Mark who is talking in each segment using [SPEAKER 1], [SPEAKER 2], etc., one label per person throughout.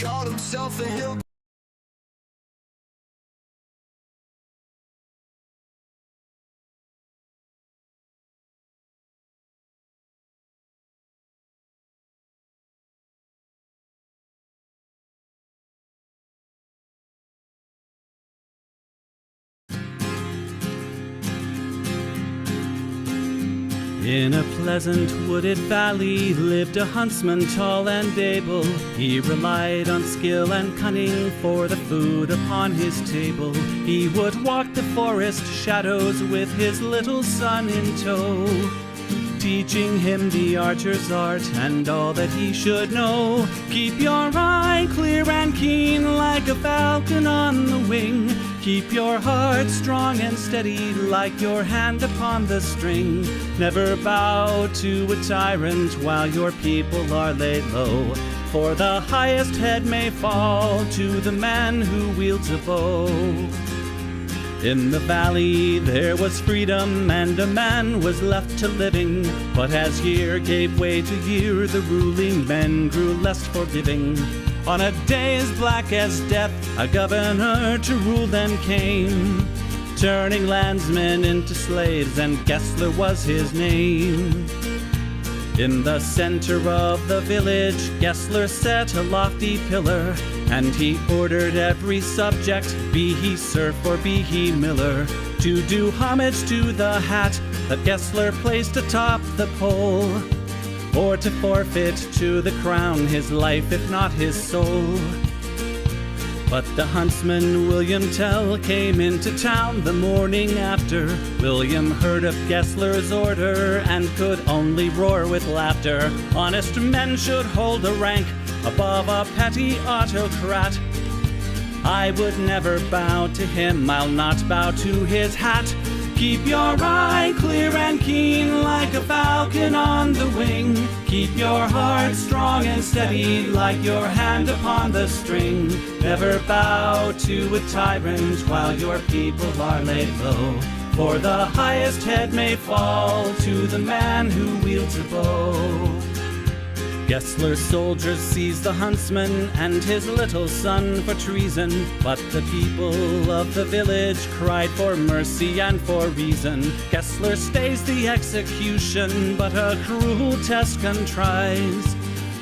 [SPEAKER 1] called himself a hill.
[SPEAKER 2] In a pleasant wooded valley lived a huntsman tall and able. He relied on skill and cunning for the food upon his table. He would walk the forest shadows with his little son in tow, teaching him the archer's art and all that he should know. Keep your eye clear and keen like a falcon on the wing. Keep your heart strong and steady like your hand upon the string. Never bow to a tyrant while your people are laid low, for the highest head may fall to the man who wields a bow. In the valley there was freedom and a man was left to living, but as year gave way to year the ruling men grew less forgiving. On a day as black as death a governor to rule them came, turning landsmen into slaves, and Gessler was his name. In the center of the village Gessler set a lofty pillar, and he ordered every subject, be he serf or be he miller, to do homage to the hat that Gessler placed atop the pole, or to forfeit to the crown his life if not his soul. But the huntsman William Tell came into town the morning after. William heard of Gessler's order and could only roar with laughter. Honest men should hold a rank above a petty autocrat. I would never bow to him, I'll not bow to his hat. Keep your eye clear and keen like a falcon on the wing. Keep your heart strong and steady like your hand upon the string. Never bow to a tyrant while your people are laid low, for the highest head may fall to the man who wields a bow. Gessler's soldiers seized the huntsman and his little son for treason, but the people of the village cried for mercy and for reason. Gessler stays the execution, but a cruel test contrives.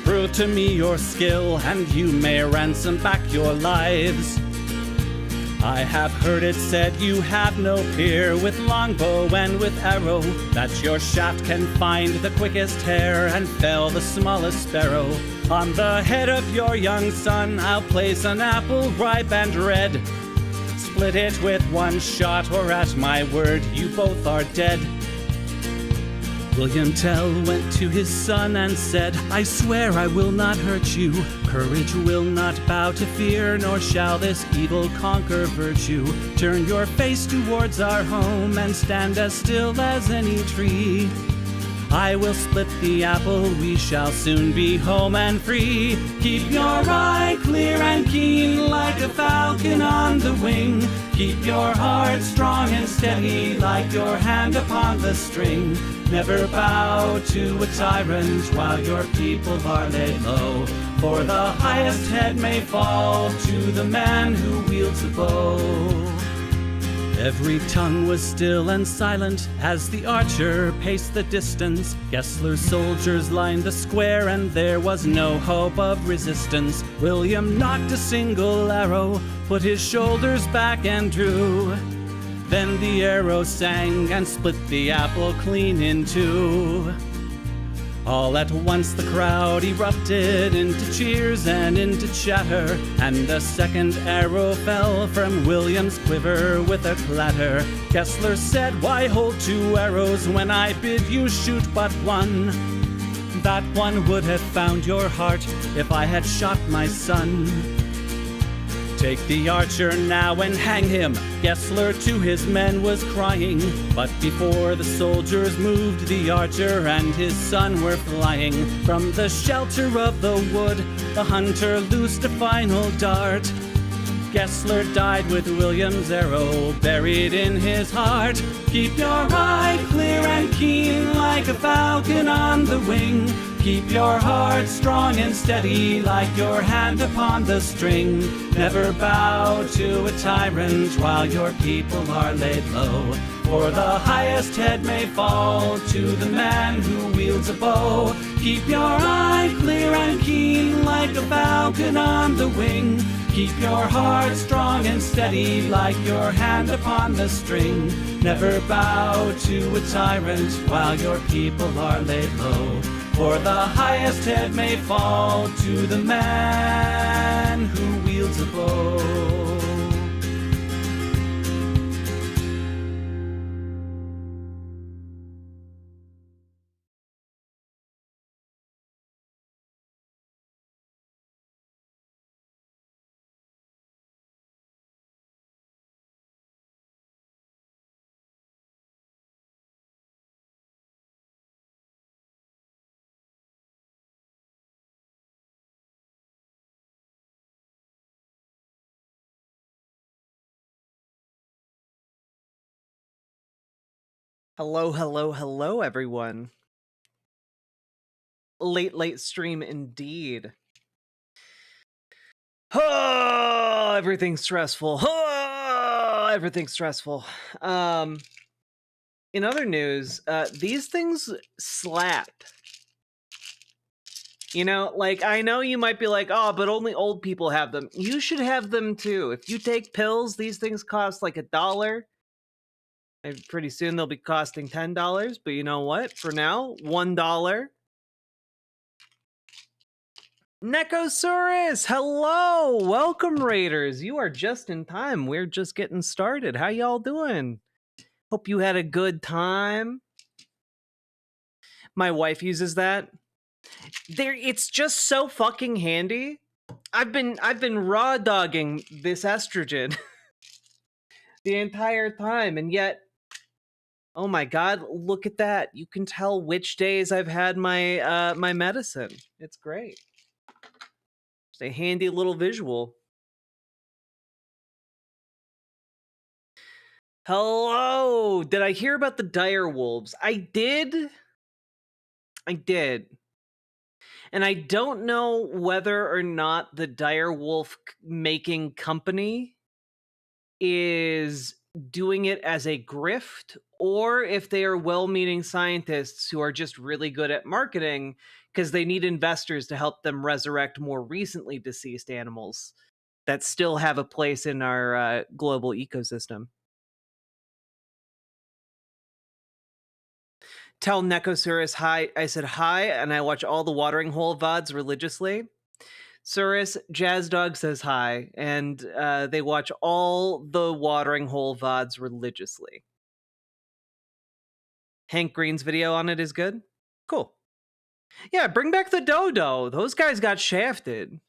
[SPEAKER 2] Prove to me your skill, and you may ransom back your lives. I have heard it said you have no peer with longbow and with arrow, that your shaft can find the quickest hare and fell the smallest sparrow. On the head of your young son I'll place an apple ripe and red. Split it with one shot, or at my word you both are dead. William Tell went to his son and said, I swear I will not hurt you. Courage will not bow to fear, nor shall this evil conquer virtue. Turn your face towards our home and stand as still as any tree. I will split the apple, we shall soon be home and free. Keep your eye clear and keen like a falcon on the wing. Keep your heart strong and steady like your hand upon the string. Never bow to a tyrant while your people are laid low, for the highest head may fall to the man who wields a bow. Every tongue was still and silent as the archer paced the distance. Gessler's soldiers lined the square and there was no hope of resistance. William knocked a single arrow, put his shoulders back and drew. Then the arrow sang and split the apple clean in two. All at once the crowd erupted into cheers and into chatter, and a second arrow fell from William's quiver with a clatter. Gessler said, why hold two arrows when I bid you shoot but one? That one would have found your heart if I had shot my son. Take the archer now and hang him, Gessler to his men was crying. But before the soldiers moved, the archer and his son were flying. From the shelter of the wood, the hunter loosed a final dart. Gessler died with William's arrow buried in his heart. Keep your eye clear and keen like a falcon on the wing. Keep your heart strong and steady like your hand upon the string. Never bow to a tyrant while your people are laid low. For the highest head may fall to the man who wields a bow. Keep your eye clear and keen like a falcon on the wing. Keep your heart strong and steady like your hand upon the string. Never bow to a tyrant while your people are laid low. For the highest head may fall to the man who wields a bow.
[SPEAKER 1] Hello, hello, hello, everyone. Late stream indeed. Oh, everything's stressful. Oh, everything's stressful. In other news, these things slap. You know, like, I know you might be like, oh, but only old people have them. You should have them too. If you take pills, these things cost like $1. And pretty soon they'll be costing $10. But you know what? For now, $1. Necosaurus, hello! Welcome, Raiders. You are just in time. We're just getting started. How y'all doing? Hope you had a good time. My wife uses that. It's just so fucking handy. I've been raw dogging this estrogen the entire time, and yet, oh my god, look at that! You can tell which days I've had my my medicine. It's great. It's a handy little visual. Hello! Did I hear about the dire wolves? I did. And I don't know whether or not the dire wolf making company is doing it as a grift or if they are well-meaning scientists who are just really good at marketing because they need investors to help them resurrect more recently deceased animals that still have a place in our global ecosystem. Tell Necosaurus hi. I said hi, and I watch all the watering hole VODs religiously. Surus, Jazz Dog says hi, and they watch all the watering hole VODs religiously. Hank Green's video on it is good? Cool. Yeah, bring back the dodo. Those guys got shafted.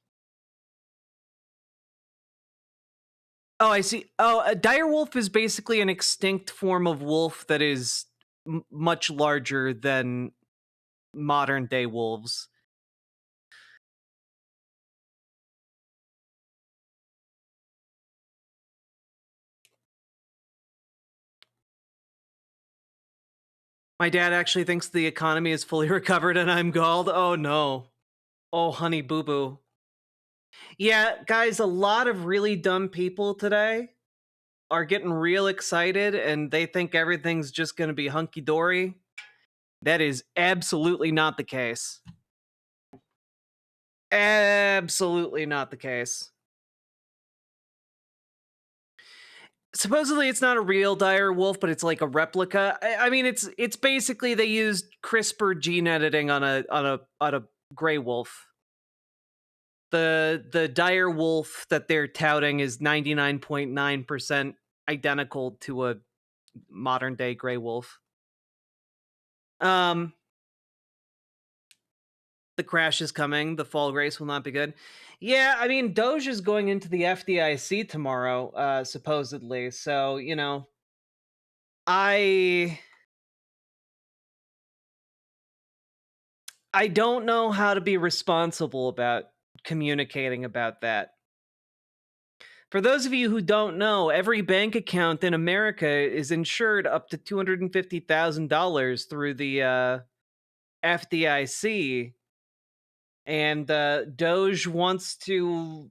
[SPEAKER 1] Oh, I see. Oh, a dire wolf is basically an extinct form of wolf that is much larger than modern day wolves. My dad actually thinks the economy is fully recovered and I'm galled. Oh no. Oh, honey boo boo. Yeah, guys, a lot of really dumb people today are getting real excited and they think everything's just going to be hunky dory. That is absolutely not the case. Absolutely not the case. Supposedly it's not a real dire wolf, but it's like a replica. I mean, it's basically they used CRISPR gene editing on a gray wolf. The dire wolf that they're touting is 99.9% identical to a modern day gray wolf. The crash is coming. The fall race will not be good. Yeah, I mean, Doge is going into the FDIC tomorrow, supposedly. So, you know, I don't know how to be responsible about communicating about that. For those of you who don't know, every bank account in America is insured up to $250,000 through the FDIC. and Doge wants to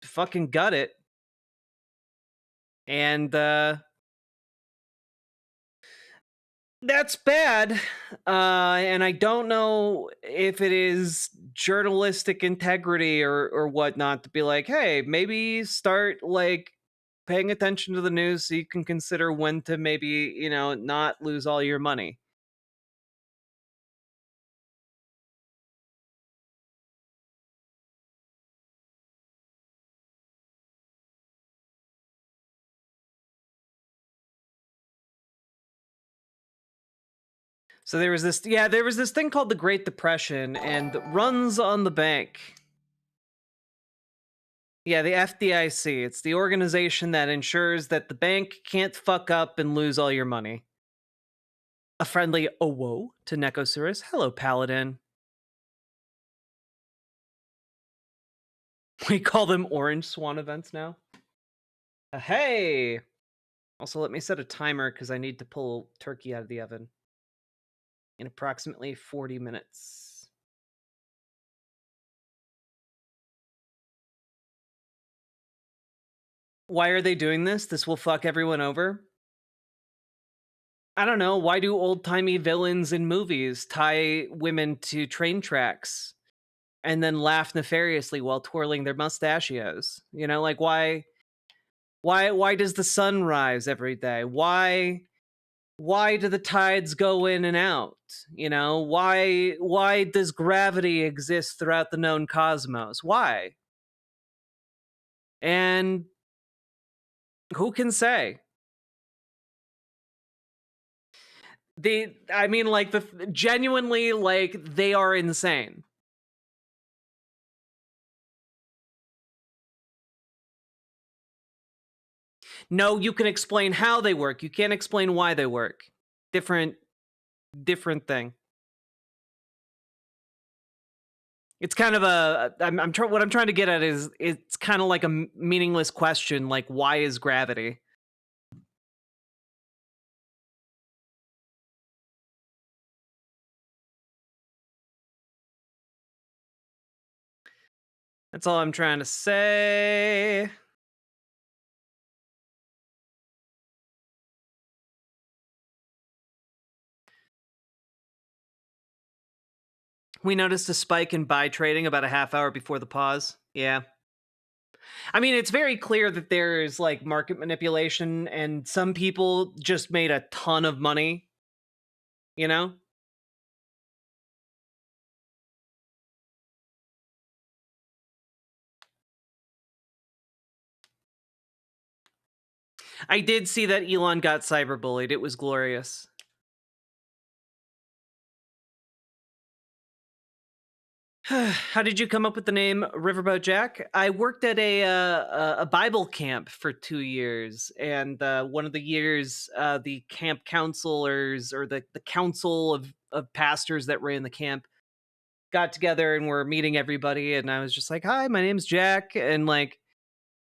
[SPEAKER 1] fucking gut it. And that's bad. And I don't know if it is journalistic integrity or whatnot to be like, hey, maybe start like paying attention to the news so you can consider when to maybe, not lose all your money. So there was this thing called the Great Depression and runs on the bank. Yeah, the FDIC. It's the organization that ensures that the bank can't fuck up and lose all your money. A friendly Owo to Nekosaurus. Hello, Paladin. We call them Orange Swan events now. Hey! Also, let me set a timer because I need to pull turkey out of the oven in approximately 40 minutes. Why are they doing this? This will fuck everyone over. I don't know. Why do old timey villains in movies tie women to train tracks and then laugh nefariously while twirling their mustachios? Like why does the sun rise every day? Why do the tides go in and out? Why does gravity exist throughout the known cosmos? Why? And who can say? I mean, like genuinely, like they are insane. No, you can explain how they work. You can't explain why they work. Different thing. It's kind of what I'm trying to get at is it's kind of like a meaningless question, like why is gravity? That's all I'm trying to say. We noticed a spike in buy trading about a half hour before the pause. Yeah. I mean, it's very clear that there's like market manipulation and some people just made a ton of money, you know? I did see that Elon got cyberbullied. It was glorious. How did you come up with the name Riverboat Jack? I worked at a Bible camp for 2 years, and one of the years, the camp counselors or the council of pastors that ran the camp got together and were meeting everybody, and I was just like, "Hi, my name's Jack," and like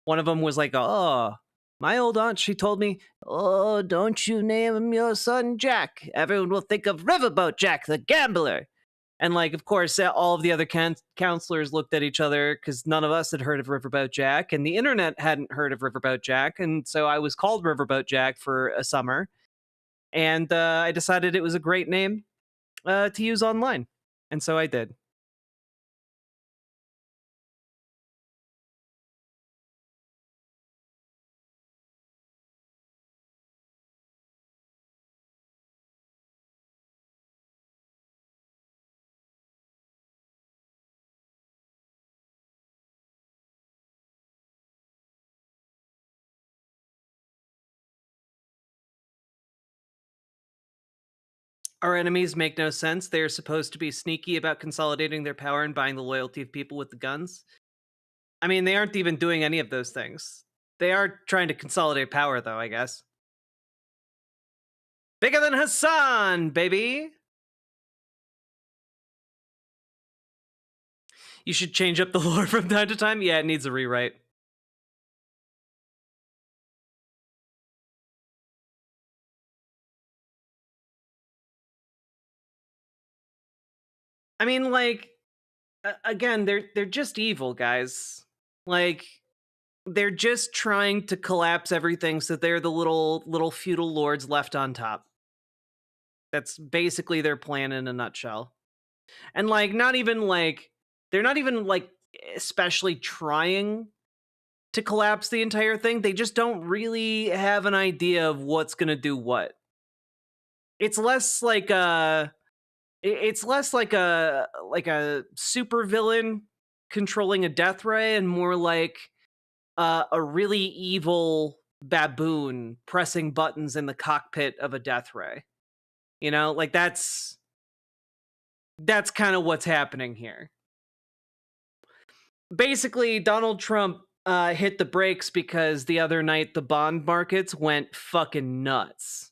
[SPEAKER 1] one of them was like, "Oh, my old aunt, she told me, oh, don't you name your son Jack? Everyone will think of Riverboat Jack, the gambler." And like, of course, all of the other counselors looked at each other because none of us had heard of Riverboat Jack, and the internet hadn't heard of Riverboat Jack, and so I was called Riverboat Jack for a summer, and I decided it was a great name to use online, and so I did. Our enemies make no sense. They are supposed to be sneaky about consolidating their power and buying the loyalty of people with the guns. I mean, they aren't even doing any of those things. They are trying to consolidate power, though, I guess. Bigger than Hassan, baby! You should change up the lore from time to time. Yeah, it needs a rewrite. I mean, like, again, they're just evil, guys. Like, they're just trying to collapse everything so they're the little feudal lords left on top. That's basically their plan in a nutshell. And like not even like they're not even like especially trying to collapse the entire thing. They just don't really have an idea of what's going to do what. It's less like it's less like a super villain controlling a death ray and more like a really evil baboon pressing buttons in the cockpit of a death ray. You know, like that's kind of what's happening here. Basically, Donald Trump hit the brakes because the other night the bond markets went fucking nuts.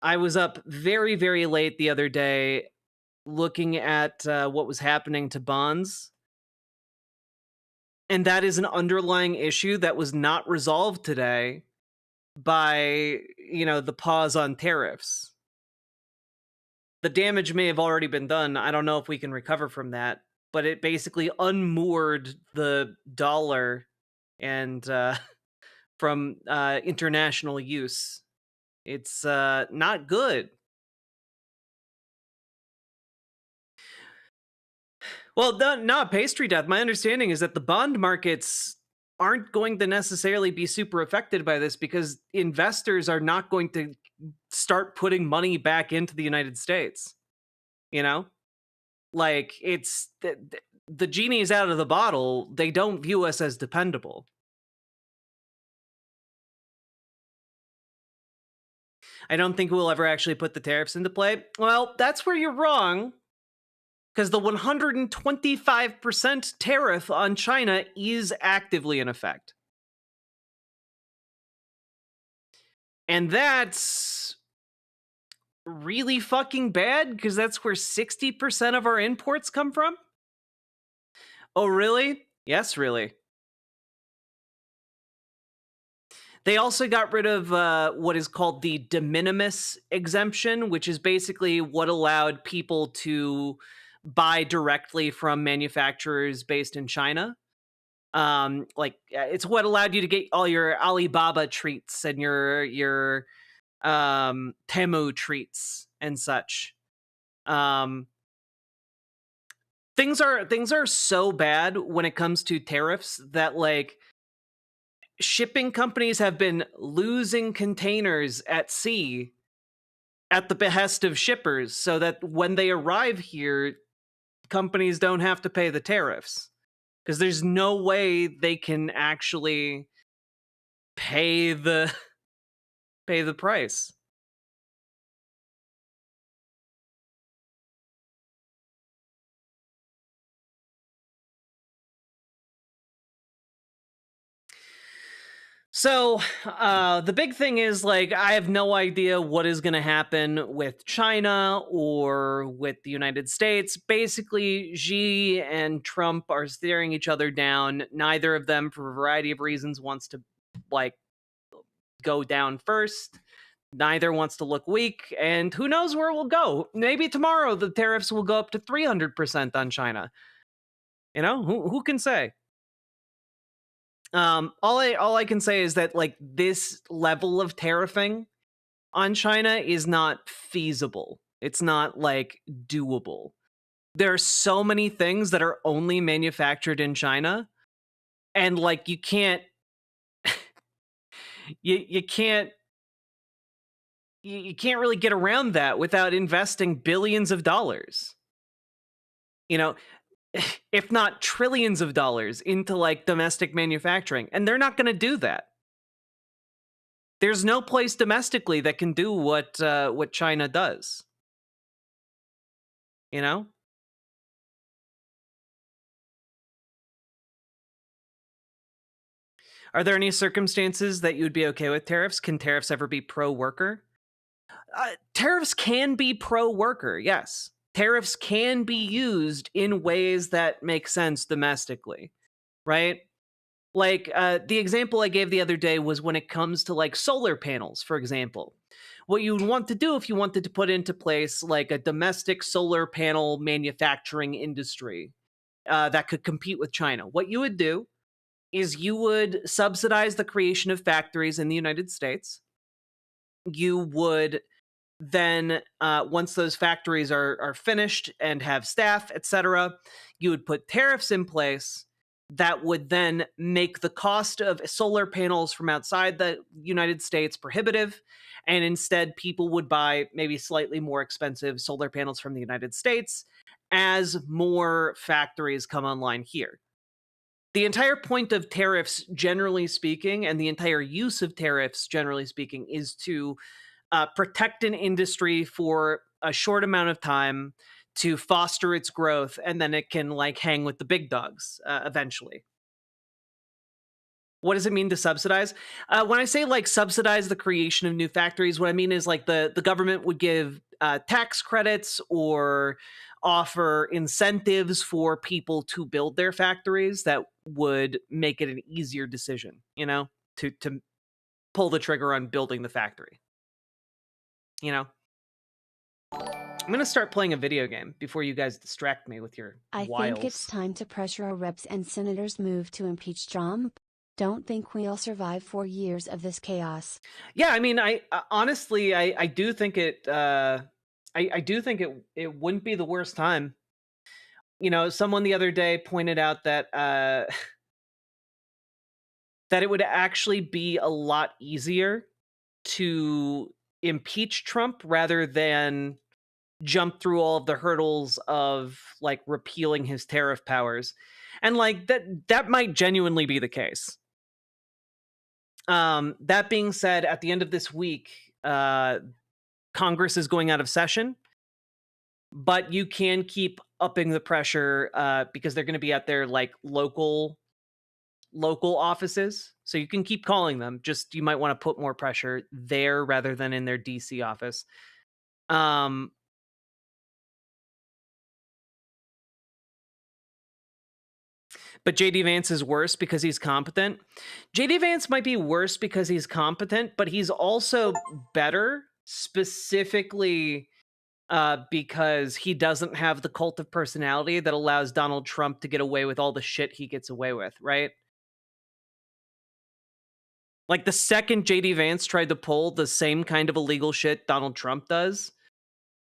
[SPEAKER 1] I was up very, very late the other day looking at what was happening to bonds. And that is an underlying issue that was not resolved today by, the pause on tariffs. The damage may have already been done. I don't know if we can recover from that, but it basically unmoored the dollar and from international use. It's not good. Well, not pastry death. My understanding is that the bond markets aren't going to necessarily be super affected by this because investors are not going to start putting money back into the United States. You know? Like it's the genie is out of the bottle. They don't view us as dependable. I don't think we'll ever actually put the tariffs into play. Well, that's where you're wrong. Because the 125% tariff on China is actively in effect. And that's really fucking bad because that's where 60% of our imports come from. Oh, really? Yes, really. They also got rid of what is called the de minimis exemption, which is basically what allowed people to buy directly from manufacturers based in China. It's what allowed you to get all your Alibaba treats and your Temu treats and such. Things are so bad when it comes to tariffs that like shipping companies have been losing containers at sea at the behest of shippers so that when they arrive here, companies don't have to pay the tariffs because there's no way they can actually pay the price. So the big thing is like I have no idea what is going to happen with China or with the United States. Basically, Xi and Trump are staring each other down. Neither of them, for a variety of reasons, wants to like go down first. Neither wants to look weak, and who knows where we'll go? Maybe tomorrow the tariffs will go up to 300% on China. You know, who can say? All I can say is that like this level of tariffing on China is not feasible. It's not like doable. There are so many things that are only manufactured in China, and like you can't you can't you can't really get around that without investing billions of dollars. You know, if not trillions of dollars into like domestic manufacturing, and they're not going to do that. There's no place domestically that can do what China does. You know? Are there any circumstances that you would be okay with tariffs? Can tariffs ever be pro-worker? Tariffs can be pro-worker, yes. Tariffs can be used in ways that make sense domestically, right? Like the example I gave the other day was when it comes to like solar panels, for example. What you would want to do if you wanted to put into place like a domestic solar panel manufacturing industry that could compete with China. What you would do is you would subsidize the creation of factories in the United States. You would then, once those factories are finished and have staff, etc., you would put tariffs in place that would then make the cost of solar panels from outside the United States prohibitive. And instead, people would buy maybe slightly more expensive solar panels from the United States as more factories come online here. The entire point of tariffs, generally speaking, and the entire use of tariffs, generally speaking, is to protect an industry for a short amount of time to foster its growth, and then it can like hang with the big dogs eventually. What does it mean to subsidize? When I say like subsidize the creation of new factories, what I mean is like the government would give tax credits or offer incentives for people to build their factories that would make it an easier decision, you know, to pull the trigger on building the factory. You know, I'm gonna start playing a video game before you guys distract me with your
[SPEAKER 3] I
[SPEAKER 1] wiles.
[SPEAKER 3] think it's time to pressure our reps and senators move to impeach Trump. Don't think we'll survive 4 years of this chaos.
[SPEAKER 1] Yeah, I mean, I honestly, I do think it. I do think it wouldn't be the worst time. You know, someone the other day pointed out that that it would actually be a lot easier to impeach Trump rather than jump through all of the hurdles of like repealing his tariff powers. And like that might genuinely be the case. That being said, at the end of this week, Congress is going out of session, but you can keep upping the pressure because they're going to be at their like local offices. So you can keep calling them. Just you might want to put more pressure there rather than in their DC office. But JD Vance is worse because he's competent. JD Vance might be worse because he's competent, but he's also better specifically because he doesn't have the cult of personality that allows Donald Trump to get away with all the shit he gets away with, right? Like the second JD Vance tried to pull the same kind of illegal shit Donald Trump does,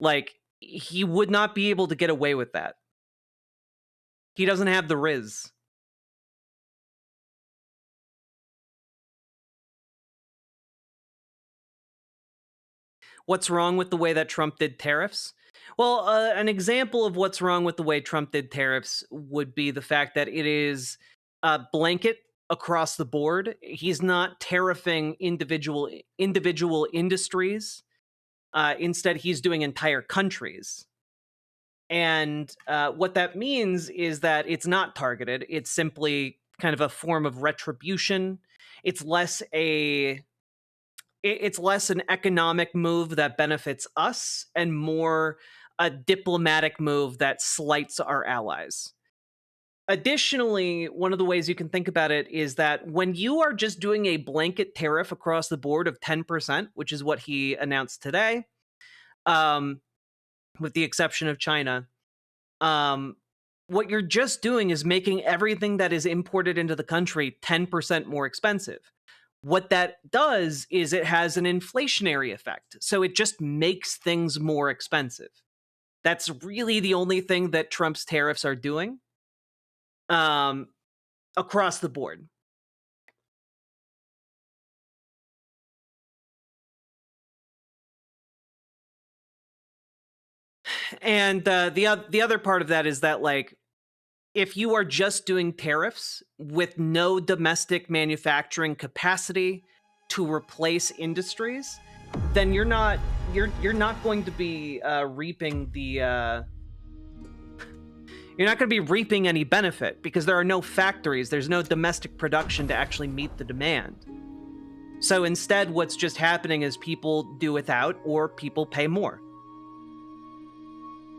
[SPEAKER 1] like he would not be able to get away with that. He doesn't have the riz. What's wrong with the way that Trump did tariffs? Well, an example of what's wrong with the way Trump did tariffs would be the fact that it is a blanket across the board. He's not tariffing individual industries. Instead, he's doing entire countries. And what that means is that it's not targeted. It's simply kind of a form of retribution. It's less an economic move that benefits us and more a diplomatic move that slights our allies. Additionally, one of the ways you can think about it is that when you are just doing a blanket tariff across the board of 10%, which is what he announced today, with the exception of China, what you're just doing is making everything that is imported into the country 10% more expensive. What that does is it has an inflationary effect. So it just makes things more expensive. That's really the only thing that Trump's tariffs are doing across the board. And the other part of that is that, like, if you are just doing tariffs with no domestic manufacturing capacity to replace industries, then you're not going to be reaping the you're not going to be reaping any benefit because there are no factories, there's no domestic production to actually meet the demand. So instead, what's just happening is people do without or people pay more.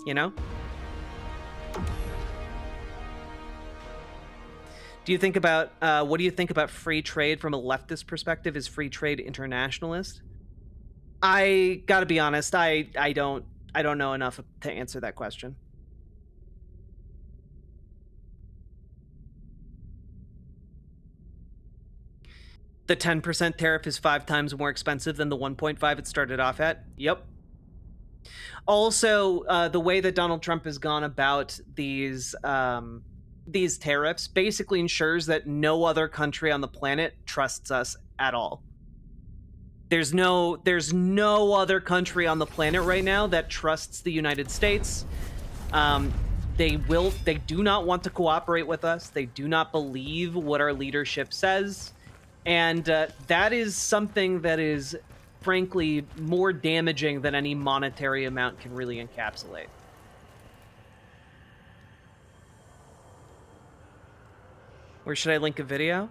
[SPEAKER 1] You know? Do you think about what do you think about free trade from a leftist perspective? Is free trade internationalist? I gotta be honest, I don't know enough to answer that question. The 10% tariff is 5 times more expensive than the 1.5 it started off at. Yep. Also, the way that Donald Trump has gone about these tariffs basically ensures that no other country on the planet trusts us at all. There's no other country on the planet right now that trusts the United States. They do not want to cooperate with us. They do not believe what our leadership says. And that is something that is, frankly, more damaging than any monetary amount can really encapsulate. Where should I link a video?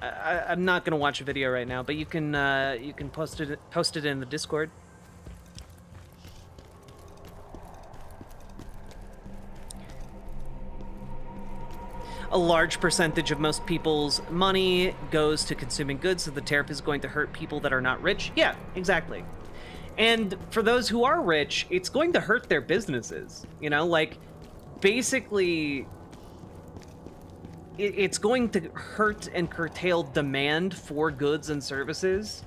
[SPEAKER 1] I'm not gonna watch a video right now, but you can post it in the Discord. A large percentage of most people's money goes to consuming goods, so the tariff is going to hurt people that are not rich. Yeah, exactly. And for those who are rich, it's going to hurt their businesses. You know, like, basically, it's going to hurt and curtail demand for goods and services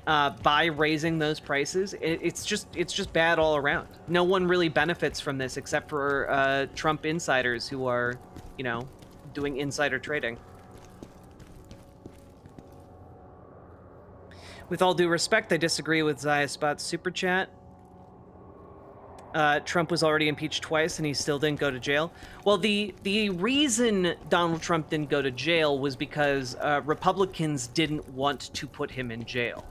[SPEAKER 1] by raising those prices. It's just bad all around. No one really benefits from this except for Trump insiders who are, you know, doing insider trading. With all due respect, I disagree with Zayaspot's super chat. Trump was already impeached twice and he still didn't go to jail. Well, the reason Donald Trump didn't go to jail was because Republicans didn't want to put him in jail.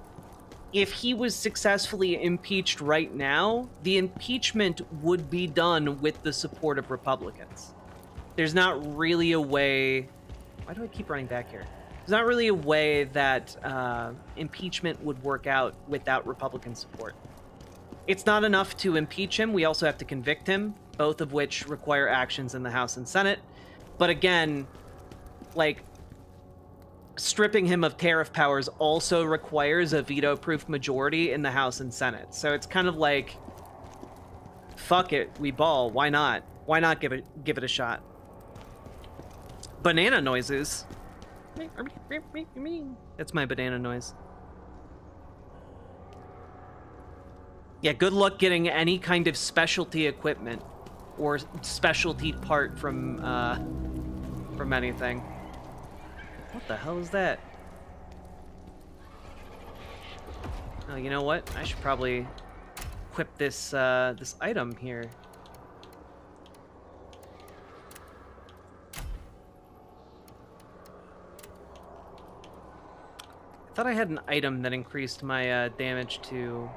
[SPEAKER 1] If he was successfully impeached right now, the impeachment would be done with the support of Republicans. There's not really a way... Why do I keep running back here? There's not really a way that impeachment would work out without Republican support. It's not enough to impeach him. We also have to convict him, both of which require actions in the House and Senate. But again, like, stripping him of tariff powers also requires a veto-proof majority in the House and Senate. So it's kind of like, fuck it, we ball. Why not? Why not give it a shot? Banana noises. That's my banana noise. Yeah, good luck getting any kind of specialty equipment or specialty part from anything. What the hell is that? Oh, you know what? I should probably equip this this item here. I thought I had an item that increased my damage to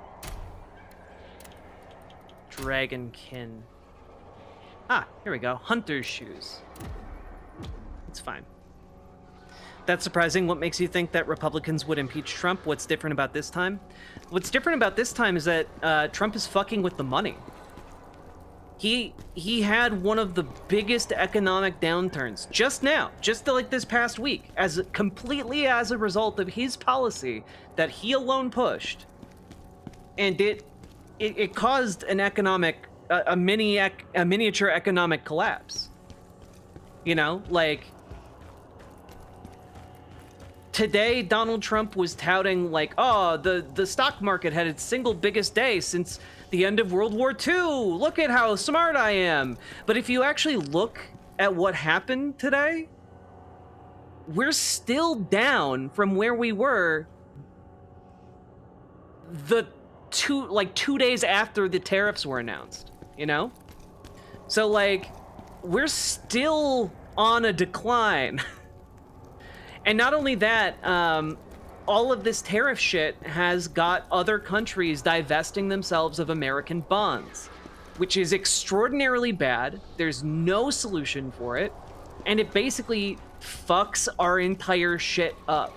[SPEAKER 1] Dragonkin. Ah, here we go. Hunter's shoes. It's fine. That's surprising. What makes you think that Republicans would impeach Trump? What's different about this time? What's different about this time is that Trump is fucking with the money. He had one of the biggest economic downturns just now, just like this past week, completely as a result of his policy that he alone pushed, and it caused an a miniature economic collapse. You know, like, today Donald Trump was touting like, oh, the stock market had its single biggest day since the end of World War II. Look at how smart I am. But if you actually look at what happened today, we're still down from where we were the 2 days after the tariffs were announced, you know? So, like, we're still on a decline. And not only that, all of this tariff shit has got other countries divesting themselves of American bonds, which is extraordinarily bad. There's no solution for it, and it basically fucks our entire shit up.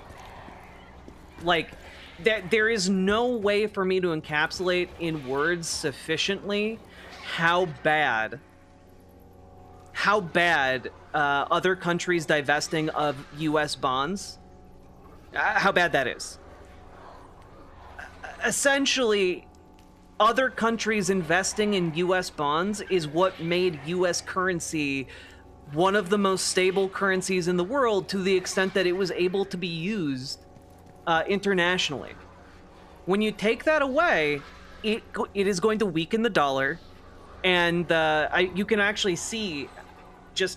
[SPEAKER 1] Like, there is no way for me to encapsulate in words sufficiently how bad other countries divesting of U.S. bonds, how bad that is. Essentially, other countries investing in U.S. bonds is what made U.S. currency one of the most stable currencies in the world to the extent that it was able to be used internationally. When you take that away, it is going to weaken the dollar, and you can actually see.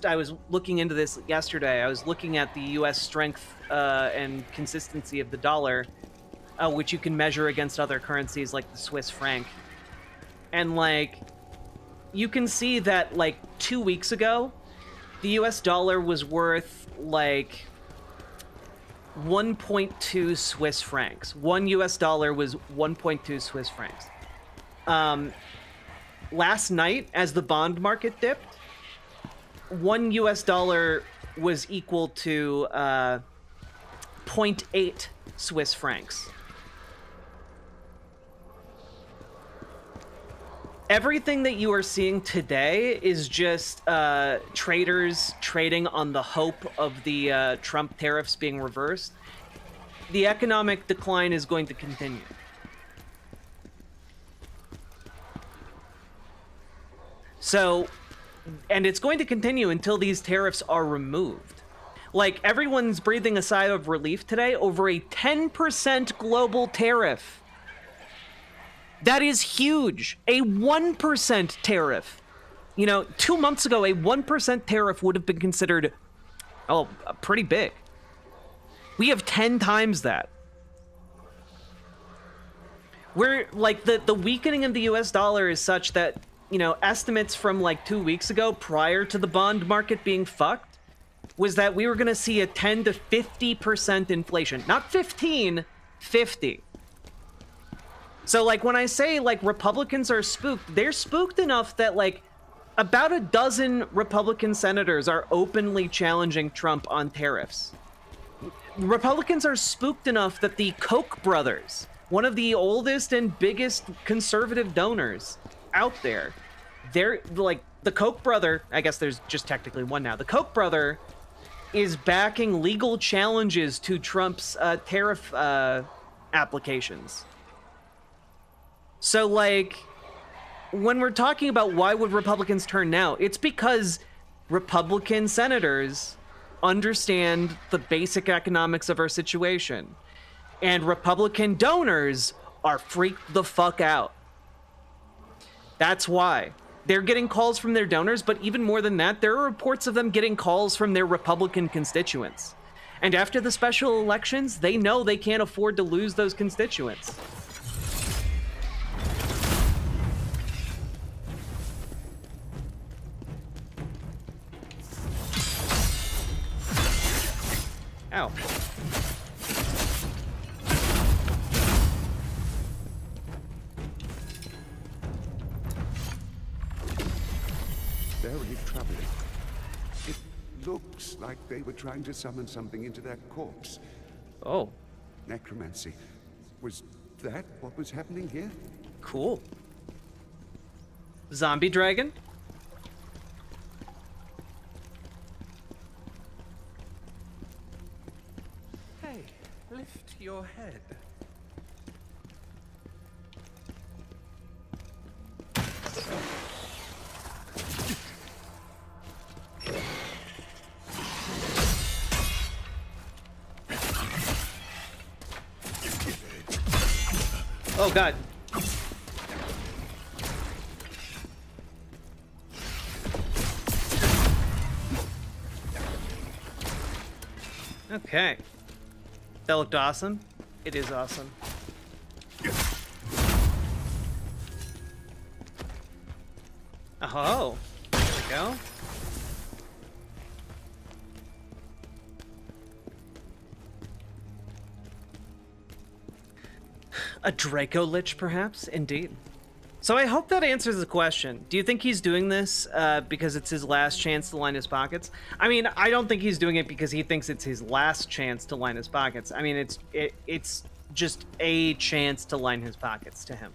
[SPEAKER 1] I was looking into this yesterday. I was looking at the U.S. strength and consistency of the dollar, which you can measure against other currencies like the Swiss franc. And, like, you can see that, like, 2 weeks ago, the U.S. dollar was worth, like, 1.2 Swiss francs. 1 U.S. dollar was 1.2 Swiss francs. Last night, as the bond market dipped, 1 U.S. dollar was equal to 0.8 Swiss francs. Everything that you are seeing today is just traders trading on the hope of the Trump tariffs being reversed. The economic decline is going to continue. So, and it's going to continue until these tariffs are removed. Like, everyone's breathing a sigh of relief today over a 10% global tariff. That is huge. A 1% tariff. You know, 2 months ago, a 1% tariff would have been considered, pretty big. We have 10 times that. We're, like, the weakening of the US dollar is such that, you know, estimates from, like, 2 weeks ago, prior to the bond market being fucked, was that we were going to see a 10 to 50% inflation. Not 15, 50. So, like, when I say, like, Republicans are spooked, they're spooked enough that, like, about a dozen Republican senators are openly challenging Trump on tariffs. Republicans are spooked enough that the Koch brothers, one of the oldest and biggest conservative donors out there, they're, like, the Koch brother, I guess there's just technically one now, the Koch brother is backing legal challenges to Trump's tariff applications. So, like, when we're talking about why would Republicans turn now, it's because Republican senators understand the basic economics of our situation. And Republican donors are freaked the fuck out. That's why. They're getting calls from their donors, but even more than that, there are reports of them getting calls from their Republican constituents. And after the special elections, they know they can't afford to lose those constituents. Ow.
[SPEAKER 4] Very troubling. It looks like they were trying to summon something into that corpse.
[SPEAKER 1] Oh.
[SPEAKER 4] Necromancy. Was that what was happening here?
[SPEAKER 1] Cool. Zombie dragon?
[SPEAKER 5] Hey, lift your head.
[SPEAKER 1] Oh, God. Okay. That looked awesome. It is awesome. Oh, there we go. A Draco Lich, perhaps? Indeed. So I hope that answers the question. Do you think he's doing this because it's his last chance to line his pockets? I mean, I don't think he's doing it because he thinks it's his last chance to line his pockets. I mean, it's just a chance to line his pockets to him.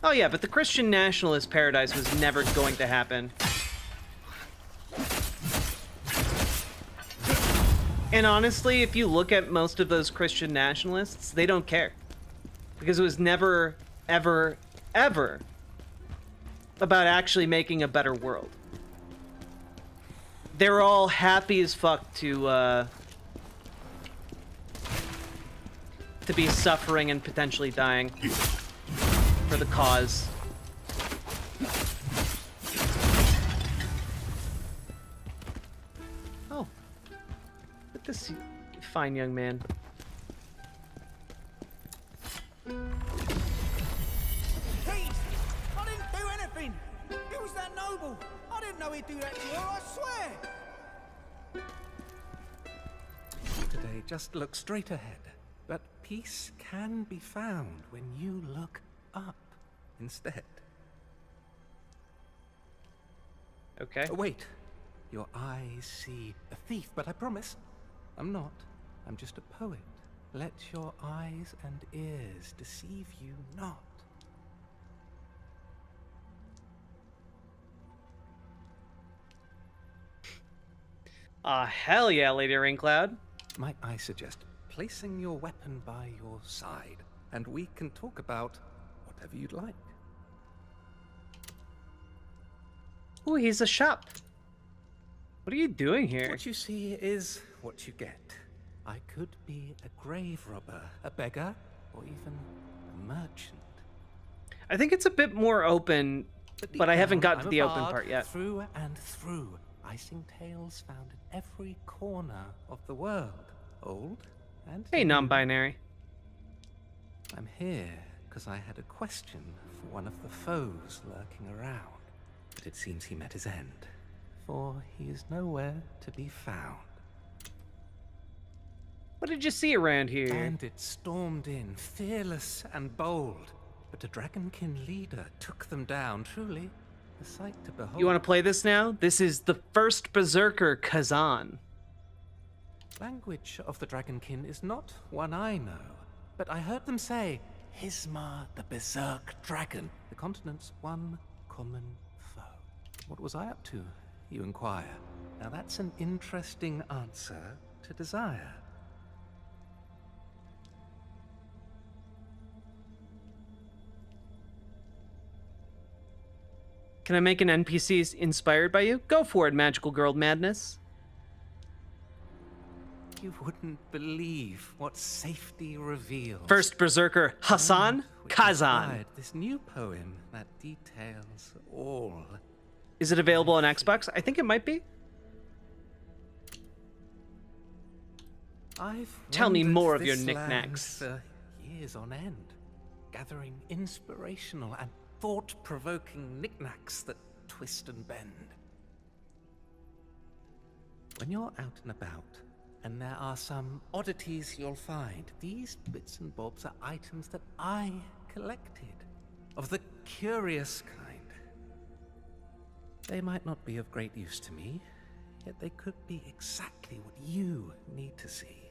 [SPEAKER 1] Oh yeah, but the Christian nationalist paradise was never going to happen. And honestly, if you look at most of those Christian nationalists, they don't care. Because it was never, ever, ever about actually making a better world. They're all happy as fuck to be suffering and potentially dying for the cause. Oh, look at this fine young man.
[SPEAKER 5] Please! I didn't do anything! It was that noble! I didn't know he'd do that to her, I swear! Today, just look straight ahead. But peace can be found when you look up instead.
[SPEAKER 1] Okay.
[SPEAKER 5] Oh, wait. Your eyes see a thief, but I promise, I'm not. I'm just a poet. Let your eyes and ears deceive you not.
[SPEAKER 1] Hell yeah, Lady Raincloud.
[SPEAKER 5] Might I suggest placing your weapon by your side, and we can talk about whatever you'd like.
[SPEAKER 1] Ooh, he's a shop. What are you doing here?
[SPEAKER 5] What you see is what you get. I could be a grave robber, a beggar, or even a merchant.
[SPEAKER 1] I think it's a bit more open, but I haven't gotten to the open part yet.
[SPEAKER 5] Through and through, I sing tales found in every corner of the world, old and
[SPEAKER 1] Hey,
[SPEAKER 5] new.
[SPEAKER 1] non-binary.
[SPEAKER 5] I'm here because I had a question for one of the foes lurking around, but it seems he met his end, for he is nowhere to be found.
[SPEAKER 1] What did you see around here?
[SPEAKER 5] And it stormed in, fearless and bold, but a dragonkin leader took them down, truly a sight to behold.
[SPEAKER 1] You want to play this now? This is the first Berserker, Kazan.
[SPEAKER 5] Language of the dragonkin is not one I know, but I heard them say, Hismar the Berserk Dragon, the continent's one common foe. What was I up to, you inquire? Now that's an interesting answer to desire.
[SPEAKER 1] Can I make an NPC inspired by you? Go for it, Magical Girl Madness.
[SPEAKER 5] You wouldn't believe what safety reveals.
[SPEAKER 1] First Berserker, Hassan
[SPEAKER 5] Which
[SPEAKER 1] Kazan.
[SPEAKER 5] inspired this new poem that details all.
[SPEAKER 1] Is it available on Xbox? I think it might be.
[SPEAKER 5] I've
[SPEAKER 1] Tell me
[SPEAKER 5] wandered
[SPEAKER 1] more of your
[SPEAKER 5] this land
[SPEAKER 1] knickknacks.
[SPEAKER 5] for years on end, gathering inspirational and thought-provoking knickknacks that twist and bend. When you're out and about, and there are some oddities you'll find, these bits and bobs are items that I collected, of the curious kind. They might not be of great use to me, yet they could be exactly what you need to see.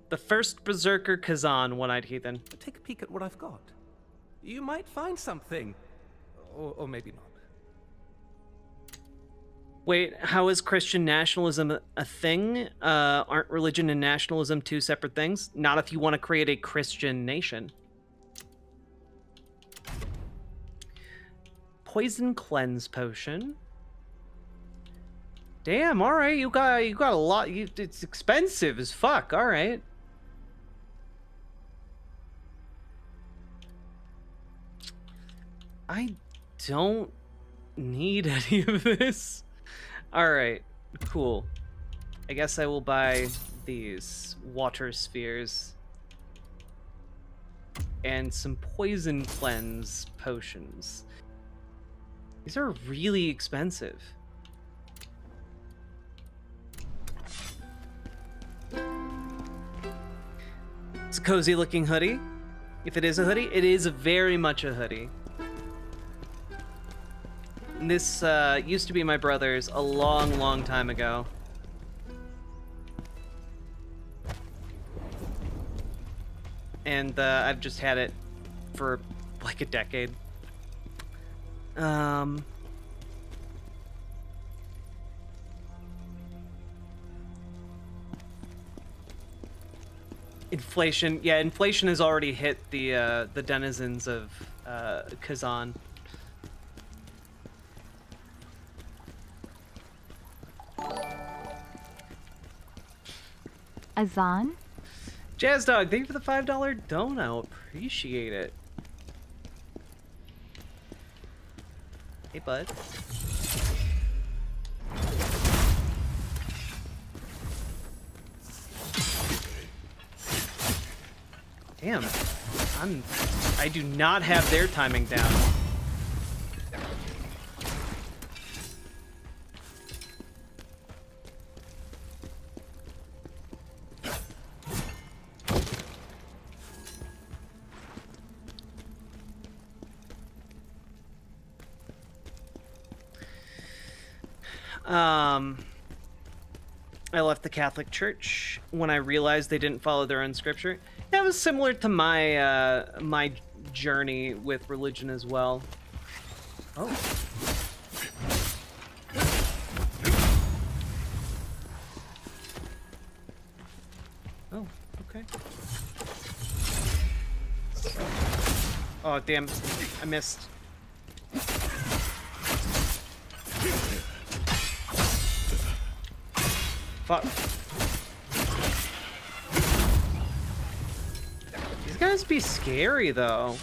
[SPEAKER 1] The first Berserker, Kazan, One-Eyed Heathen.
[SPEAKER 5] But take a peek at what I've got. You might find something, or maybe not.
[SPEAKER 1] Wait, how is Christian nationalism a thing? Aren't religion and nationalism two separate things? Not if you want to create a Christian nation. Poison cleanse potion. Damn, all right, you got a lot. It's expensive as fuck. All right. I don't need any of this. All right, cool. I guess I will buy these water spheres and some poison cleanse potions. These are really expensive. It's a cozy looking hoodie. If it is a hoodie, it is very much a hoodie. And this used to be my brother's a long, long time ago. And I've just had it for like a decade. Inflation, yeah, inflation has already hit the denizens of Kazan.
[SPEAKER 6] Azan?
[SPEAKER 1] Jazz Dog, thank you for the $5 dono. Appreciate it. Hey, bud. Damn. I do not have their timing down. I left the Catholic Church when I realized they didn't follow their own scripture. That was similar to my my journey with religion as well. Oh. Oh, okay. Oh, damn. I missed. Fuck. These guys be scary, though.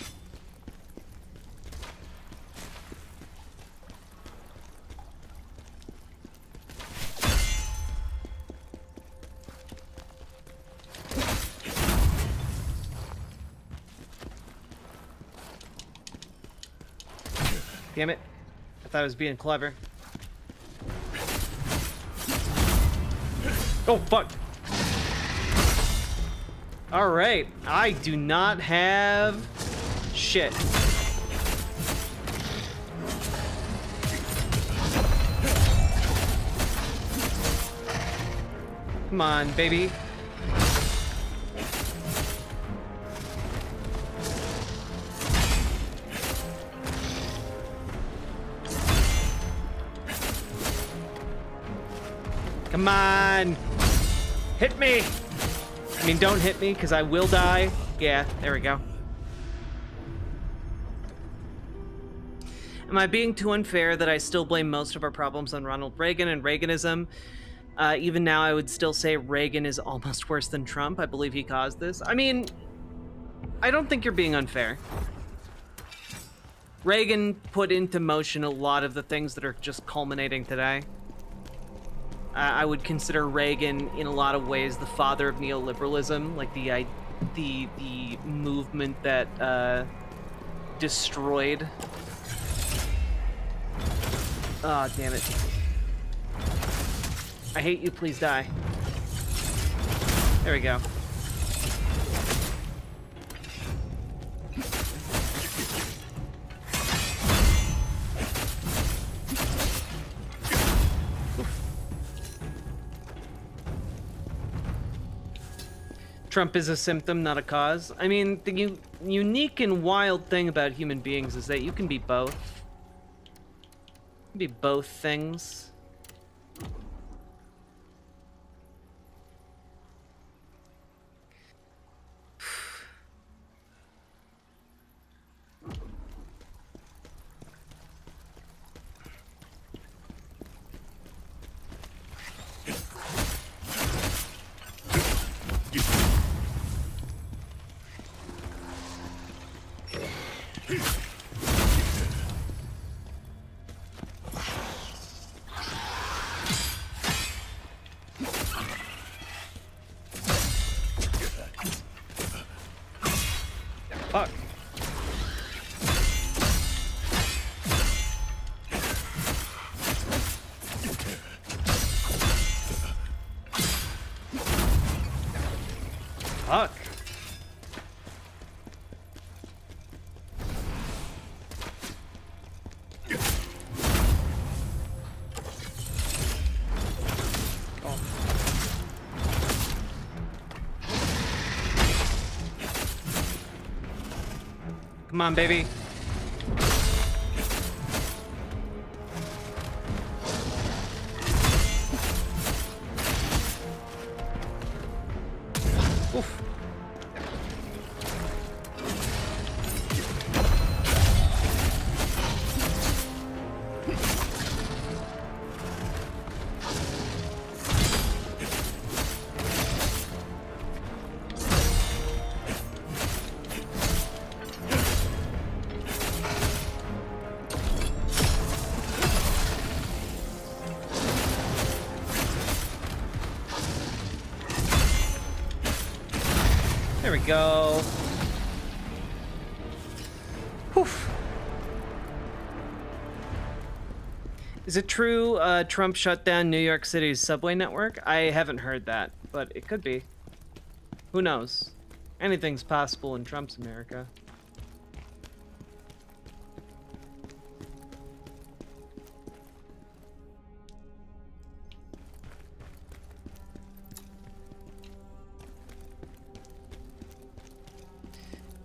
[SPEAKER 1] Damn it. I thought I was being clever. Oh, fuck. All right. I do not have shit. Come on, baby. Come on. Hit me! I mean, don't hit me, because I will die. Yeah, there we go. Am I being too unfair that I still blame most of our problems on Ronald Reagan and Reaganism? Even now, I would still say Reagan is almost worse than Trump. I believe he caused this. I mean, I don't think you're being unfair. Reagan put into motion a lot of the things that are just culminating today. I would consider Reagan, in a lot of ways, the father of neoliberalism, like the movement that destroyed. Oh, damn it! I hate you. Please die. There we go. Trump is a symptom, not a cause. I mean, the unique and wild thing about human beings is that you can be both. You can be both things. Fuck. Fuck. Come on, baby. Oof. we go. Whew. Is it true Trump shut down New York City's subway network? I haven't heard that, but it could be. Who knows? Anything's possible in Trump's America.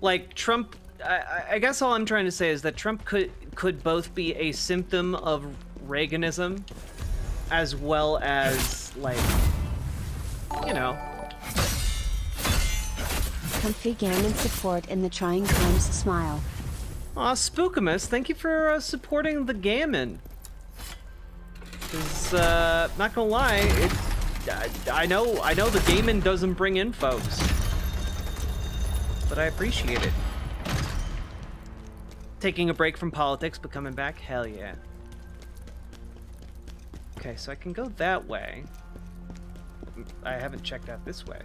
[SPEAKER 1] Like, Trump, I guess all I'm trying to say is that Trump could both be a symptom of Reaganism as well as, like, you know.
[SPEAKER 3] Comfy Gaymin support in the trying times smile.
[SPEAKER 1] Aw, Spookamus, thank you for supporting the Gaymin. Cause, not gonna lie, I know the Gaymin doesn't bring in folks. But I appreciate it. Taking a break from politics, but coming back? Hell yeah. Okay, so I can go that way. I haven't checked out this way.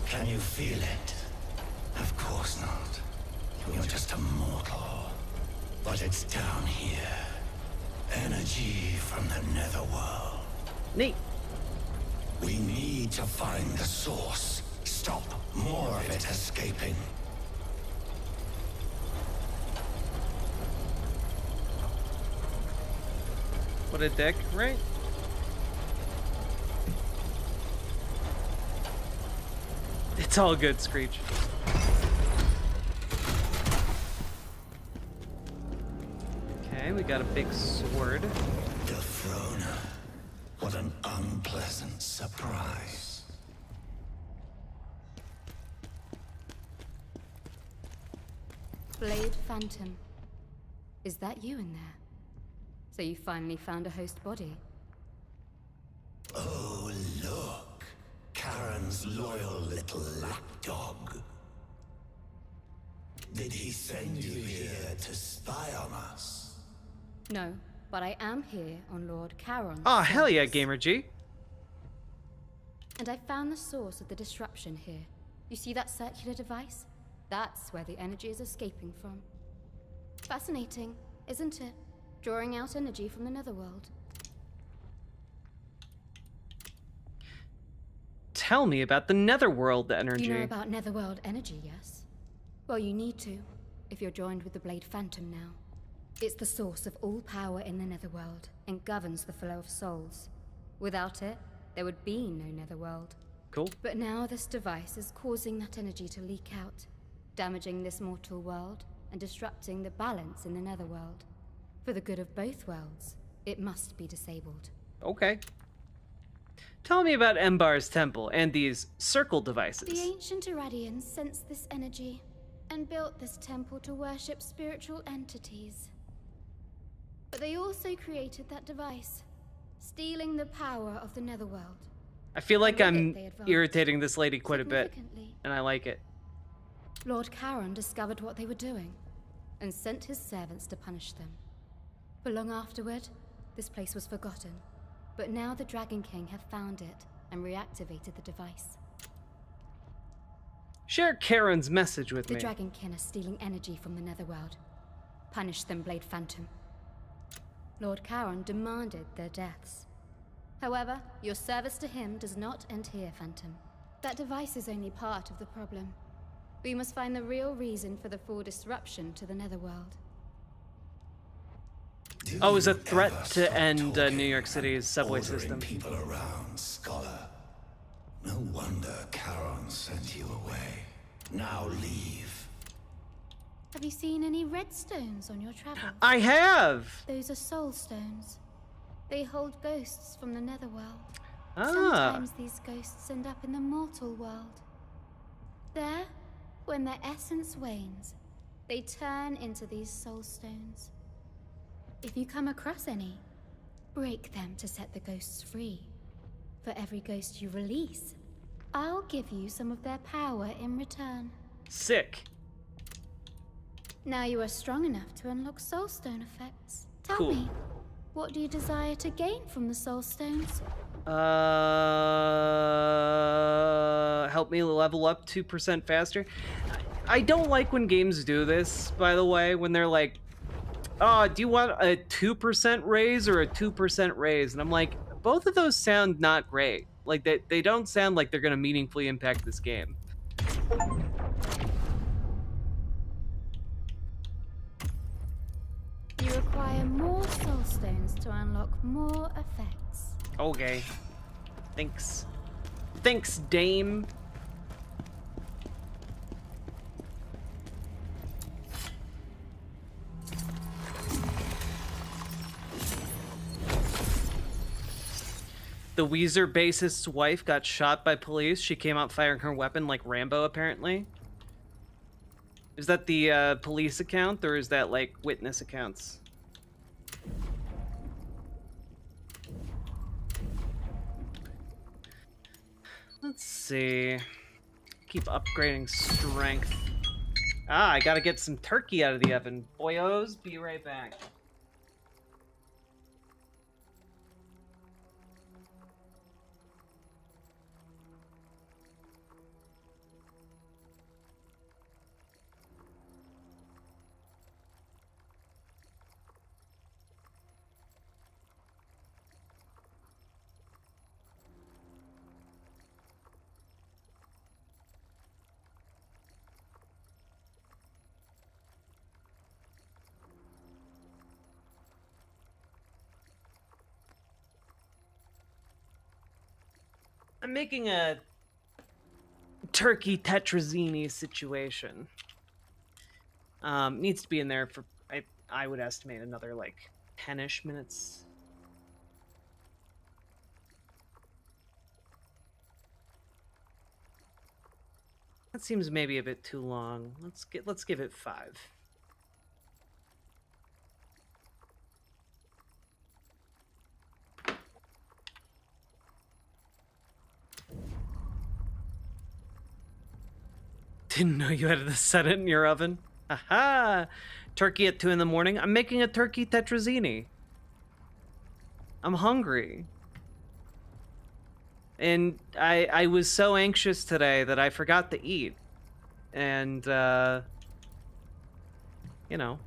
[SPEAKER 6] Can you feel it? Of course not. You're just a mortal. But it's down here. Energy from the netherworld.
[SPEAKER 1] Neat.
[SPEAKER 6] We need to find the source. Stop more of it escaping.
[SPEAKER 1] What a dick, right? It's all good, Screech. Okay, we got a big sword.
[SPEAKER 6] Defrona. What an unpleasant surprise.
[SPEAKER 7] Blade Phantom. Is that you in there? So you finally found a host body?
[SPEAKER 6] Oh, look. Karen's loyal little lapdog. Did he send you here to spy on us?
[SPEAKER 7] No, but I am here on Lord Charon's
[SPEAKER 1] Oh, hell yeah,
[SPEAKER 7] service.
[SPEAKER 1] Gamer G.
[SPEAKER 7] And I found the source of the disruption here. You see that circular device? That's where the energy is escaping from. Fascinating, isn't it? Drawing out energy from the netherworld.
[SPEAKER 1] Tell me about the netherworld energy.
[SPEAKER 7] You know about netherworld energy, yes? Well, you need to, if you're joined with the Blade Phantom now. It's the source of all power in the netherworld, and governs the flow of souls. Without it, there would be no netherworld.
[SPEAKER 1] Cool.
[SPEAKER 7] But now this device is causing that energy to leak out, damaging this mortal world, and disrupting the balance in the netherworld. For the good of both worlds, it must be disabled.
[SPEAKER 1] Okay. Tell me about Embar's temple and these circle devices.
[SPEAKER 7] The ancient Irradians sensed this energy, and built this temple to worship spiritual entities. But they also created that device, stealing the power of the netherworld.
[SPEAKER 1] I feel like
[SPEAKER 7] And with
[SPEAKER 1] I'm
[SPEAKER 7] it, they advanced
[SPEAKER 1] irritating this lady quite a bit,
[SPEAKER 7] significantly.
[SPEAKER 1] and I like it.
[SPEAKER 7] Lord Charon discovered what they were doing, and sent his servants to punish them. But long afterward, this place was forgotten. But now the Dragon King have found it, and reactivated the device.
[SPEAKER 1] Share Karen's message with
[SPEAKER 7] The
[SPEAKER 1] me.
[SPEAKER 7] Dragon King are stealing energy from the netherworld. Punish them, Blade Phantom. Lord Charon demanded their deaths. However, your service to him does not end here, Phantom. That device is only part of the problem. We must find the real reason for the full disruption to the netherworld.
[SPEAKER 1] Oh, it was a threat to end New York City's subway
[SPEAKER 6] Ordering
[SPEAKER 1] system.
[SPEAKER 6] people around, scholar. No wonder Charon sent you away. Now leave.
[SPEAKER 7] Have you seen any red stones on your travels?
[SPEAKER 1] I have!
[SPEAKER 7] Those are soul stones. They hold ghosts from the netherworld.
[SPEAKER 1] Ah.
[SPEAKER 7] Sometimes these ghosts end up in the mortal world. There, when their essence wanes, they turn into these soul stones. If you come across any, break them to set the ghosts free. For every ghost you release, I'll give you some of their power in return.
[SPEAKER 1] Sick.
[SPEAKER 7] Now you are strong enough to unlock soulstone effects. Tell
[SPEAKER 1] Cool.
[SPEAKER 7] me, what do you desire to gain from the soulstones?
[SPEAKER 1] Help me level up 2% faster. I don't like when games do this, by the way, when they're like, oh, do you want a 2% raise or a 2% raise? And I'm like, both of those sound not great. Like, they don't sound like they're going to meaningfully impact this game.
[SPEAKER 7] You require more soulstones to unlock more effects.
[SPEAKER 1] Okay. Thanks. Thanks, Dame. The Weezer bassist's wife got shot by police. She came out firing her weapon like Rambo, apparently. Is that the police account, or is that, like, witness accounts? Let's see. Keep upgrading strength. Ah, I gotta get some turkey out of the oven. Boyos, be right back. I'm making a turkey tetrazzini situation. Needs to be in there for, I would estimate, another, like, 10-ish minutes. That seems maybe a bit too long. Let's give it 5. Didn't know you had to set it in your oven. Aha! Turkey at 2 in the morning. I'm making a turkey tetrazzini. I'm hungry. And I was so anxious today that I forgot to eat. And, you know,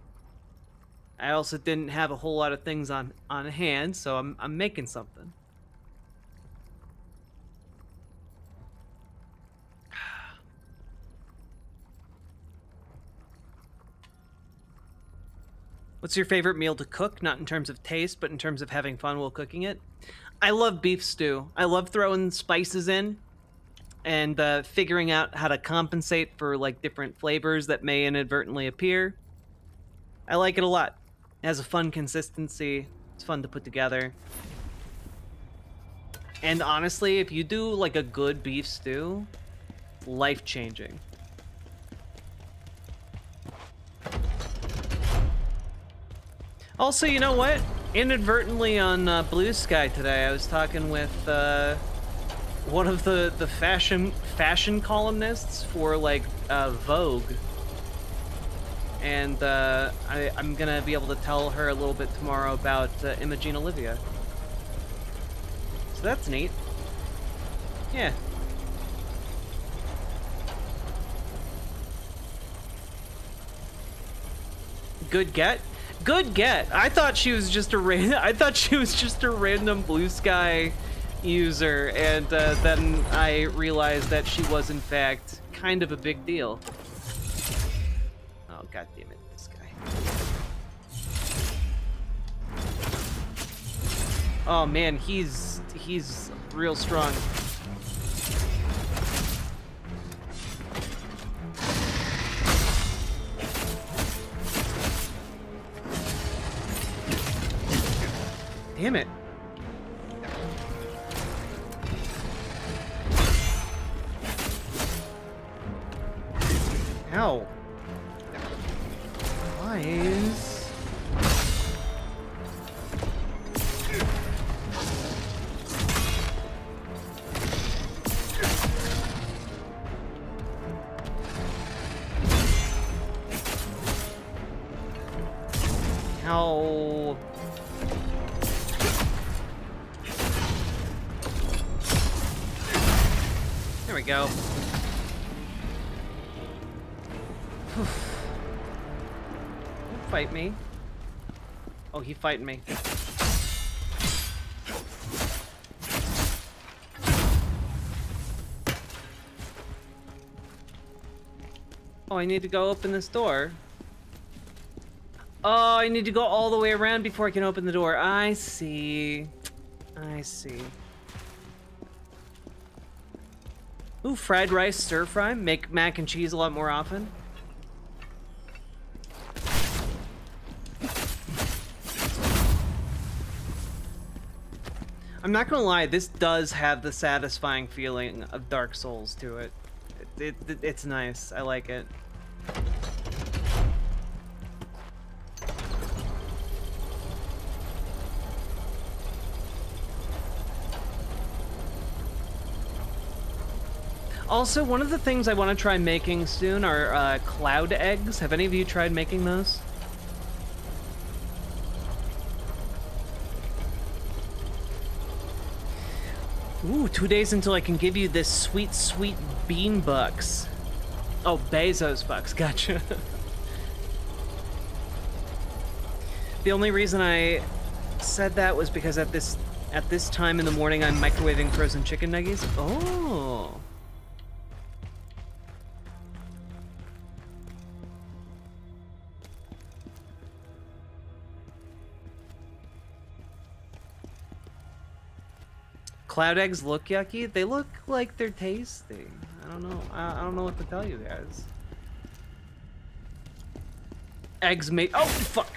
[SPEAKER 1] I also didn't have a whole lot of things on hand, so I'm making something. What's your favorite meal to cook? Not in terms of taste, but in terms of having fun while cooking it. I love beef stew. I love throwing spices in and figuring out how to compensate for, like, different flavors that may inadvertently appear. I like it a lot. It has a fun consistency. It's fun to put together. And honestly, if you do, like, a good beef stew, life-changing. Also, you know what? Inadvertently on Blue Sky today, I was talking with one of the fashion columnists for, like, Vogue, and I'm gonna be able to tell her a little bit tomorrow about Imogen Olivia. So that's neat. Yeah. Good get. Good get. I thought she was just a random Blue Sky user, and then I realized that she was in fact kind of a big deal. Oh, god damn it, this guy. Oh man, he's real strong. Damn it. Ow. Guys. How... There we go. Don't fight me. Oh, he fighting me. Oh, I need to go open this door. Oh, I need to go all the way around before I can open the door. I see. I see. Ooh, fried rice stir fry. Make mac and cheese a lot more often. I'm not gonna lie, this does have the satisfying feeling of Dark Souls to it. It's nice. I like it. Also, one of the things I want to try making soon are cloud eggs. Have any of you tried making those? Ooh, 2 days until I can give you this sweet, sweet bean bucks. Oh, Bezos bucks. Gotcha. The only reason I said that was because at this time in the morning I'm microwaving frozen chicken nuggets. Oh. Cloud eggs look yucky. They look like they're tasty. I don't know. I don't know what to tell you guys. Eggs made. Oh fuck!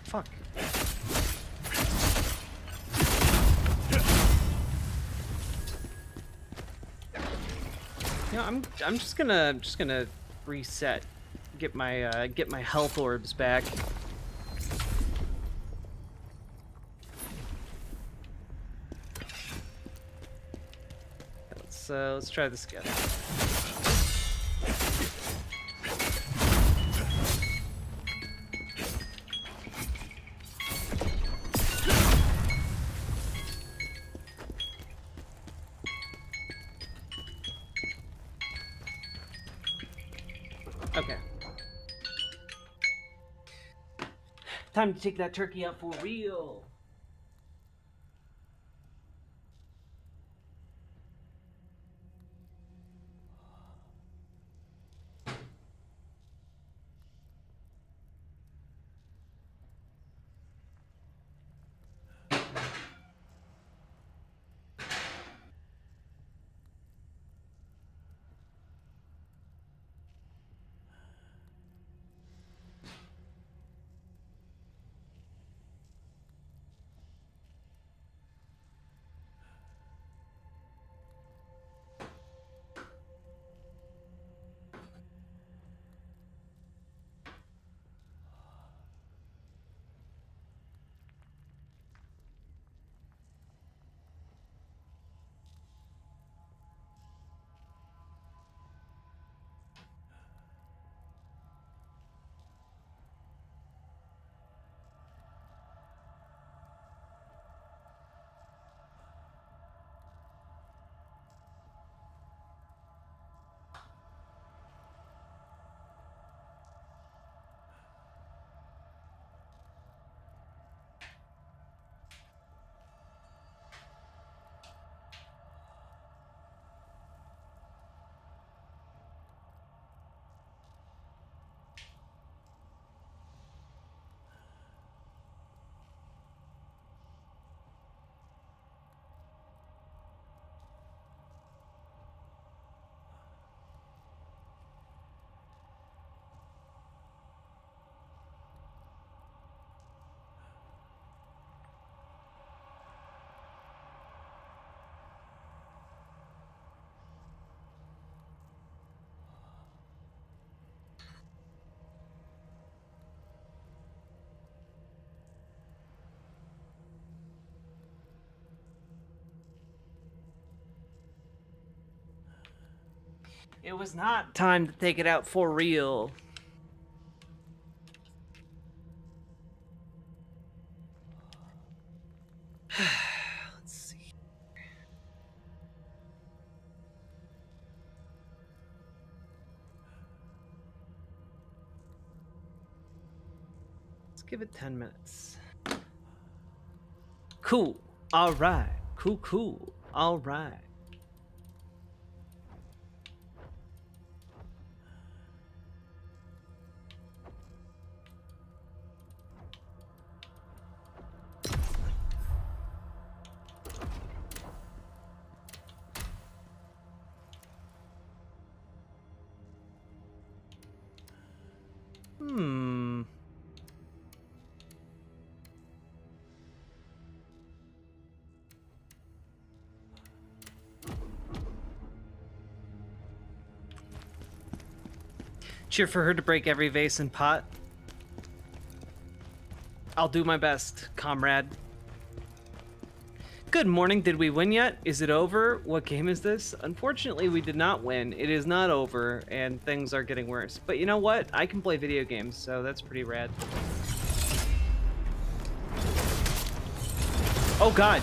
[SPEAKER 1] Fuck. You know, I'm just gonna reset, get my health orbs back. Let's try this again. Okay. Time to take that turkey out for real. It was not time to take it out for real. Let's see. Let's give it 10 minutes. Cool. All right. Cool. All right. Cheer for her to break every vase and pot. I'll do my best, comrade. Good morning. Did we win yet? Is it over? What game is this? Unfortunately, we did not win. It is not over, and things are getting worse. But you know what? I can play video games, so that's pretty rad. Oh, God.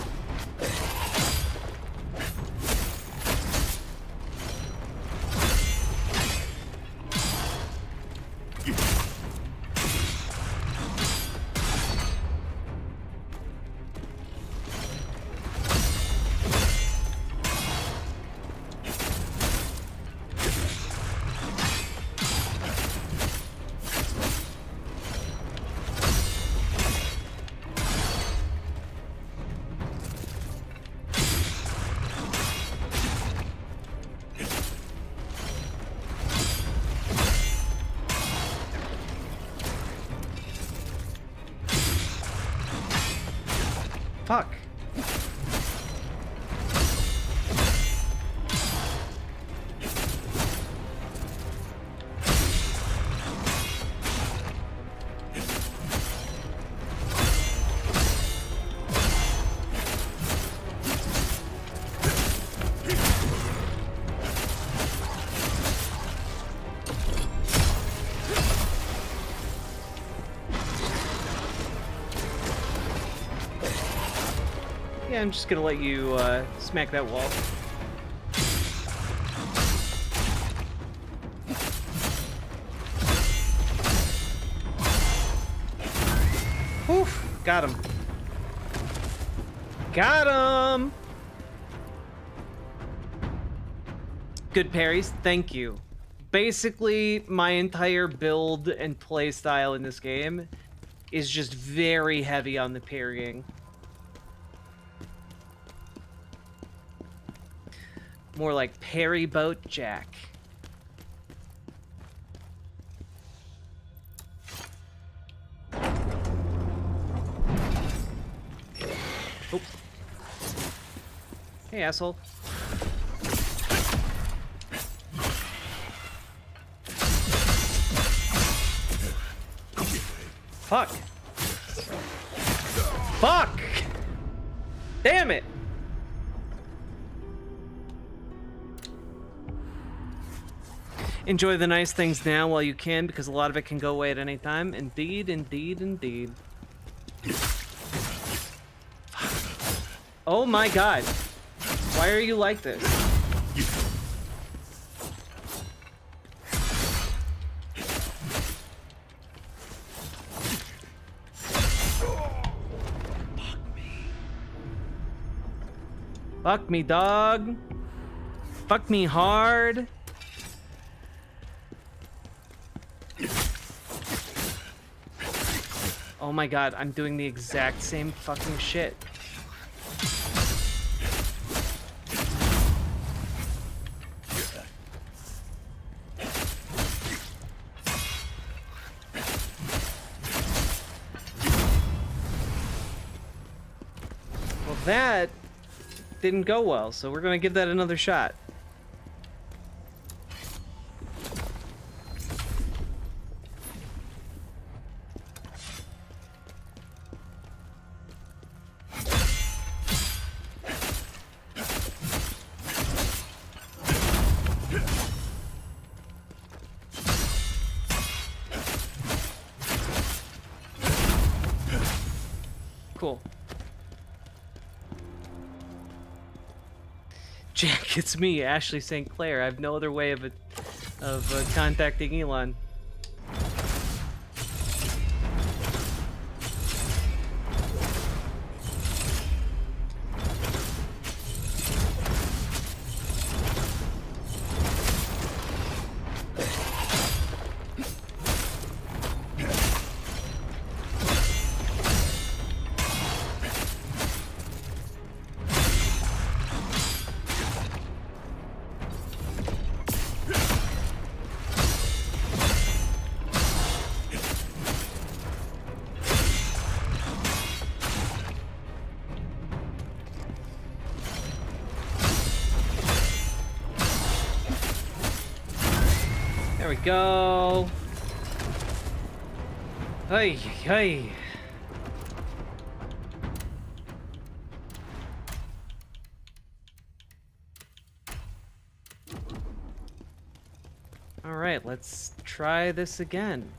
[SPEAKER 1] Fuck. Yeah, I'm just gonna let you smack that wall. Oof, got him. Got him! Good parries, thank you. Basically, my entire build and play style in this game is just very heavy on the parrying. More like Perry Boat Jack. Oh. Hey, asshole. Fuck. Fuck! Damn it! Enjoy the nice things now while you can, because a lot of it can go away at any time. Indeed, indeed, indeed. Oh my god. Why are you like this? Fuck me, dog. Fuck me hard. Oh my god, I'm doing the exact same fucking shit. Well, that didn't go well, so we're gonna give that another shot. Cool. Jack, it's me, Ashley St. Clair. I have no other way of contacting Elon. There we go. Hey, hey. All right, let's try this again.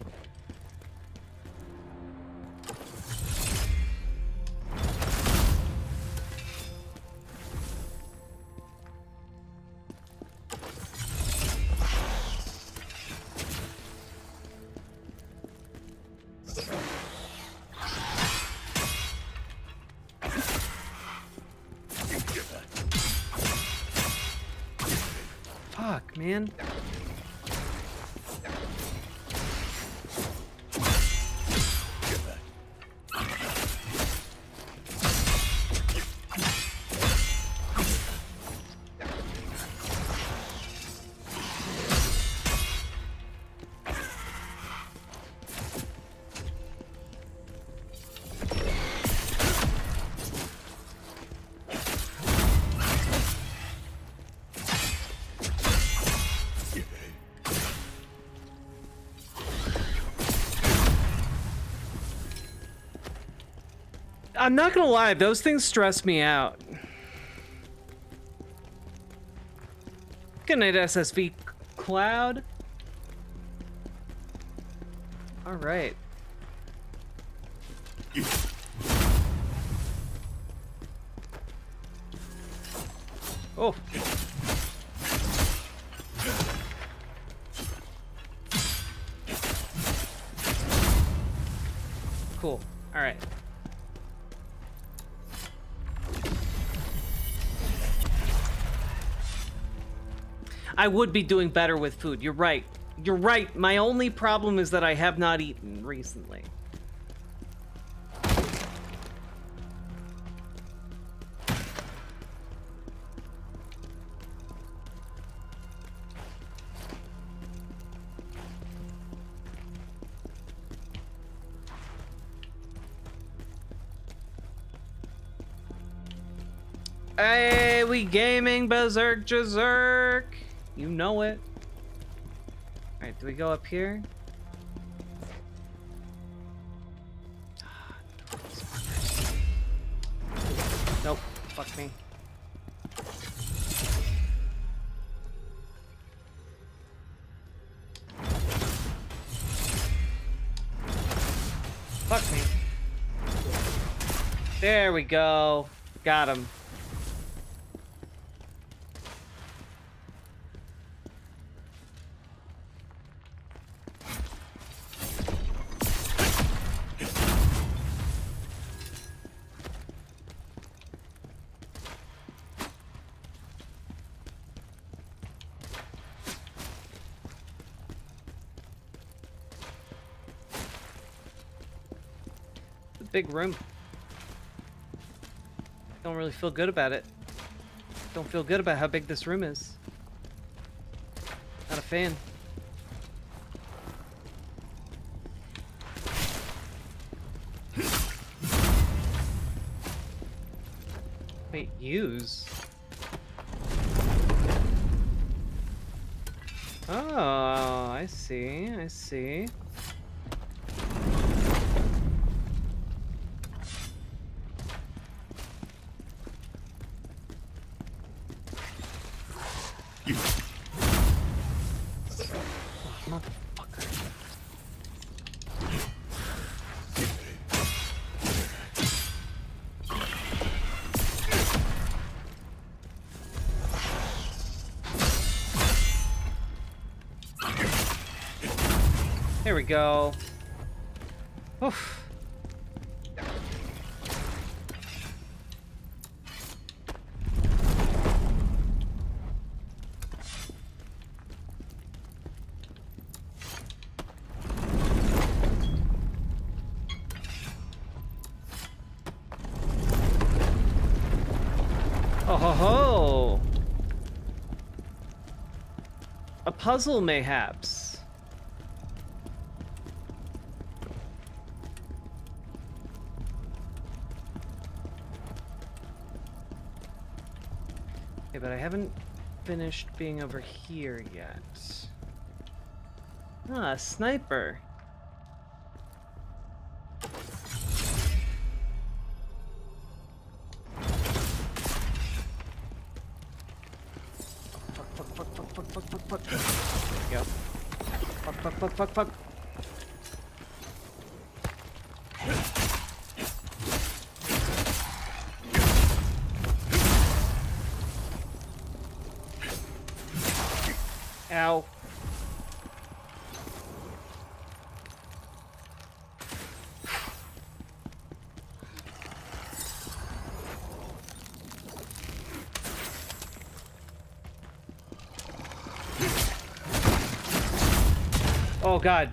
[SPEAKER 1] Fuck, man. I'm not gonna lie, those things stress me out. Good night, SSV Cloud. All right. Oh. Cool. All right. I would be doing better with food. You're right. You're right. My only problem is that I have not eaten recently. Hey, we gaming berserk berserk. You know it. All right, do we go up here? Nope. Fuck me. Fuck me. There we go. Got him. Big room. Don't really feel good about it. Don't feel good about how big this room is. Not a fan. Wait, use? Oh, I see, I see. Here we go. Oof. Oh ho ho! A puzzle, mayhaps. Okay, but I haven't finished being over here yet. Ah, sniper. Fuck. There we go. Fuck. Ow. Oh god.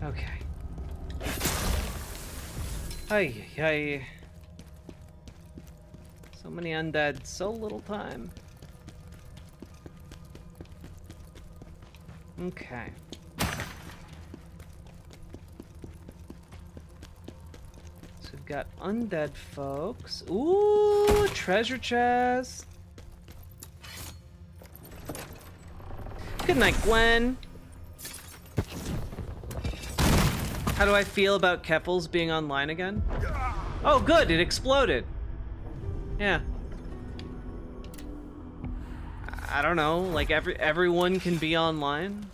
[SPEAKER 1] Okay. Ay. So many undead, so little time. Okay. We've got undead folks. Ooh, treasure chest. Good night, Gwen. How do I feel about Keffels being online again? Oh, good, it exploded. Yeah. I don't know, like everyone can be online.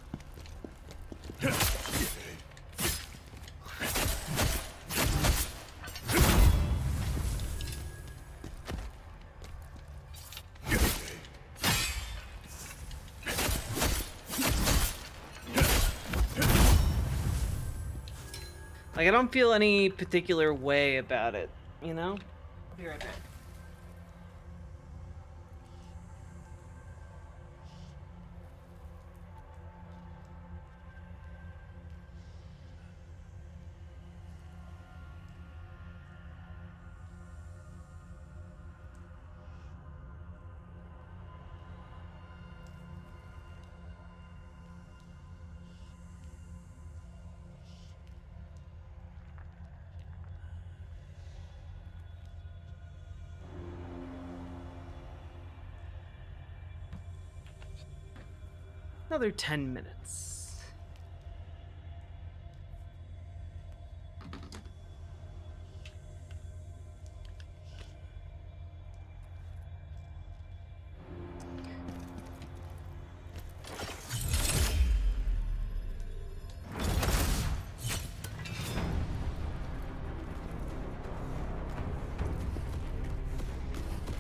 [SPEAKER 1] Like, I don't feel any particular way about it, you know? I'll be right back. Another 10 minutes.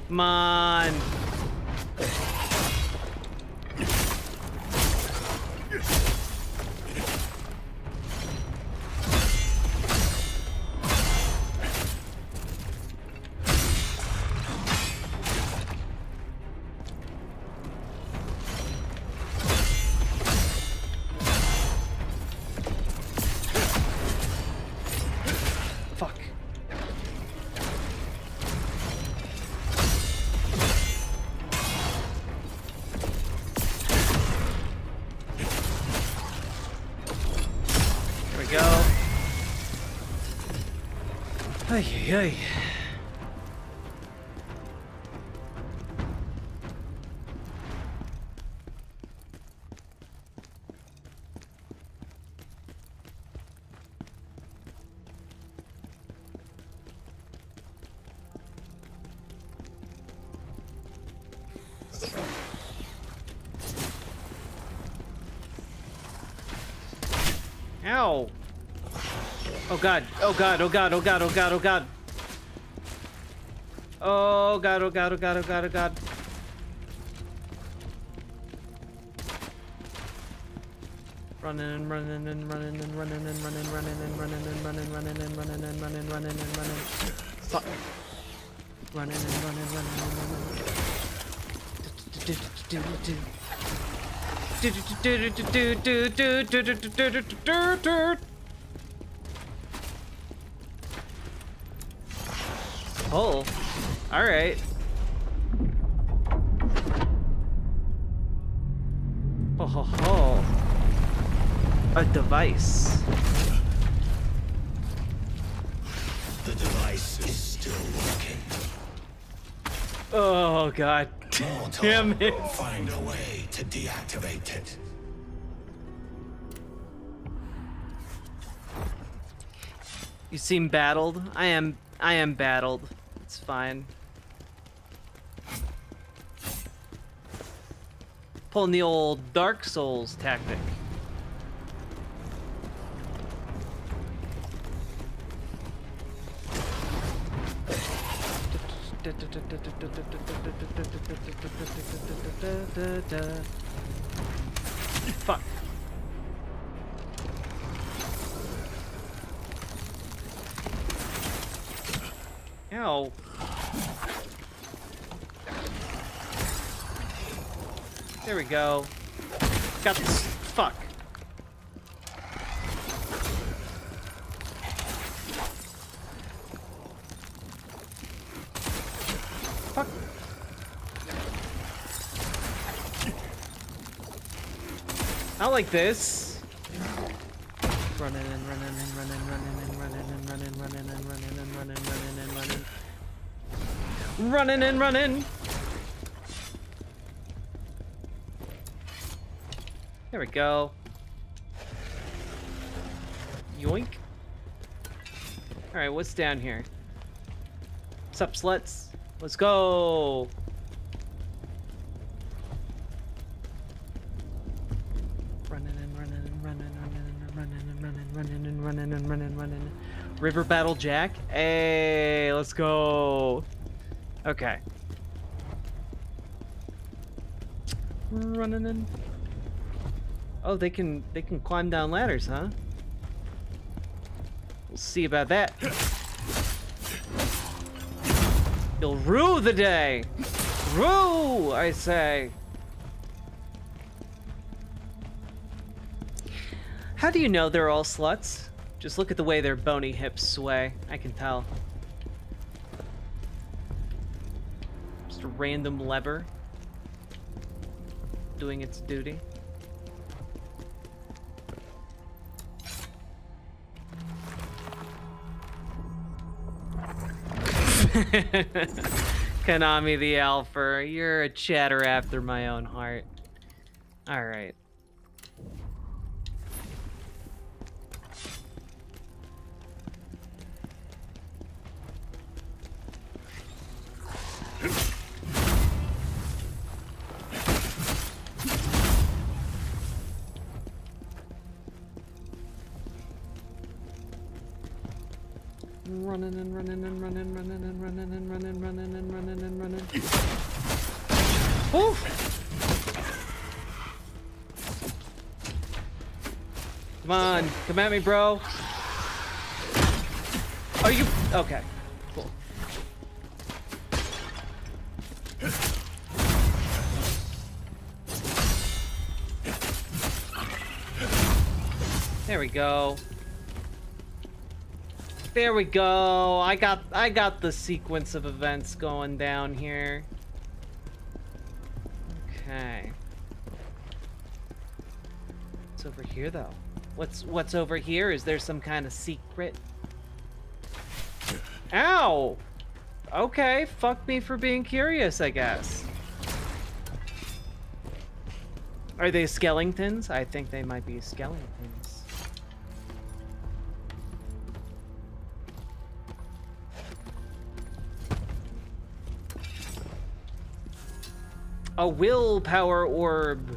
[SPEAKER 1] Come on. Fuck. There we go. Ay. Ow. Oh god. Oh god, oh god, oh god, oh god, oh god. Running and running and running and running and running, running and running and running, running and running and running, running and running. Fuck. Running and running, running and running. Oh, all right. Oh ho ho. A device.
[SPEAKER 6] The device is still working.
[SPEAKER 1] Oh god. Damn it.
[SPEAKER 6] Find a way to deactivate it.
[SPEAKER 1] You seem battled. I am battled. It's fine. Pulling the old Dark Souls tactic. Fuck. Ow. There we go. Got this. Fuck. Fuck. Not like this. Running and running and running, running and running and running, running and running and running, running and running. Running and running. There we go. Yoink. Alright, what's down here? What's up, sluts? Let's go! Running and running and running and running and running and running and running and running and running. River Battle Jack? Hey, let's go! Okay. Running in. Oh, they can climb down ladders, huh? We'll see about that. You'll rue the day! Rue, I say! How do you know they're all sluts? Just look at the way their bony hips sway. I can tell. Just a random lever doing its duty. Konami the Alpha, you're a chatter after my own heart. Alright. Running and running and running, running and running and running, running and running and running. Oof! Come on, come at me, bro. Are you okay? Cool. There we go. There we go. I got the sequence of events going down here. Okay. What's over here though? What's over here? Is there some kind of secret? Ow! Okay, fuck me for being curious, I guess. Are they skeletons? I think they might be skeletons. A willpower orb.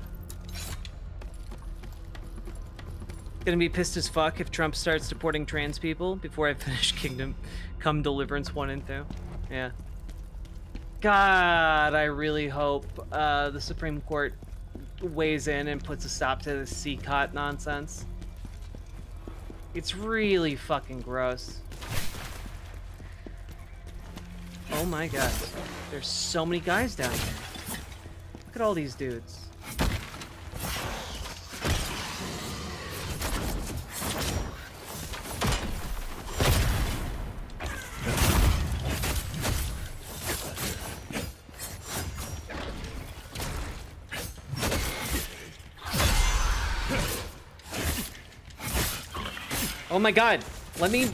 [SPEAKER 1] Gonna be pissed as fuck if Trump starts deporting trans people before I finish Kingdom Come Deliverance 1 and 2. Yeah. God, I really hope the Supreme Court weighs in and puts a stop to this CCOT nonsense. It's really fucking gross. Oh my god. There's so many guys down here. Look at all these dudes. Oh my god. Let me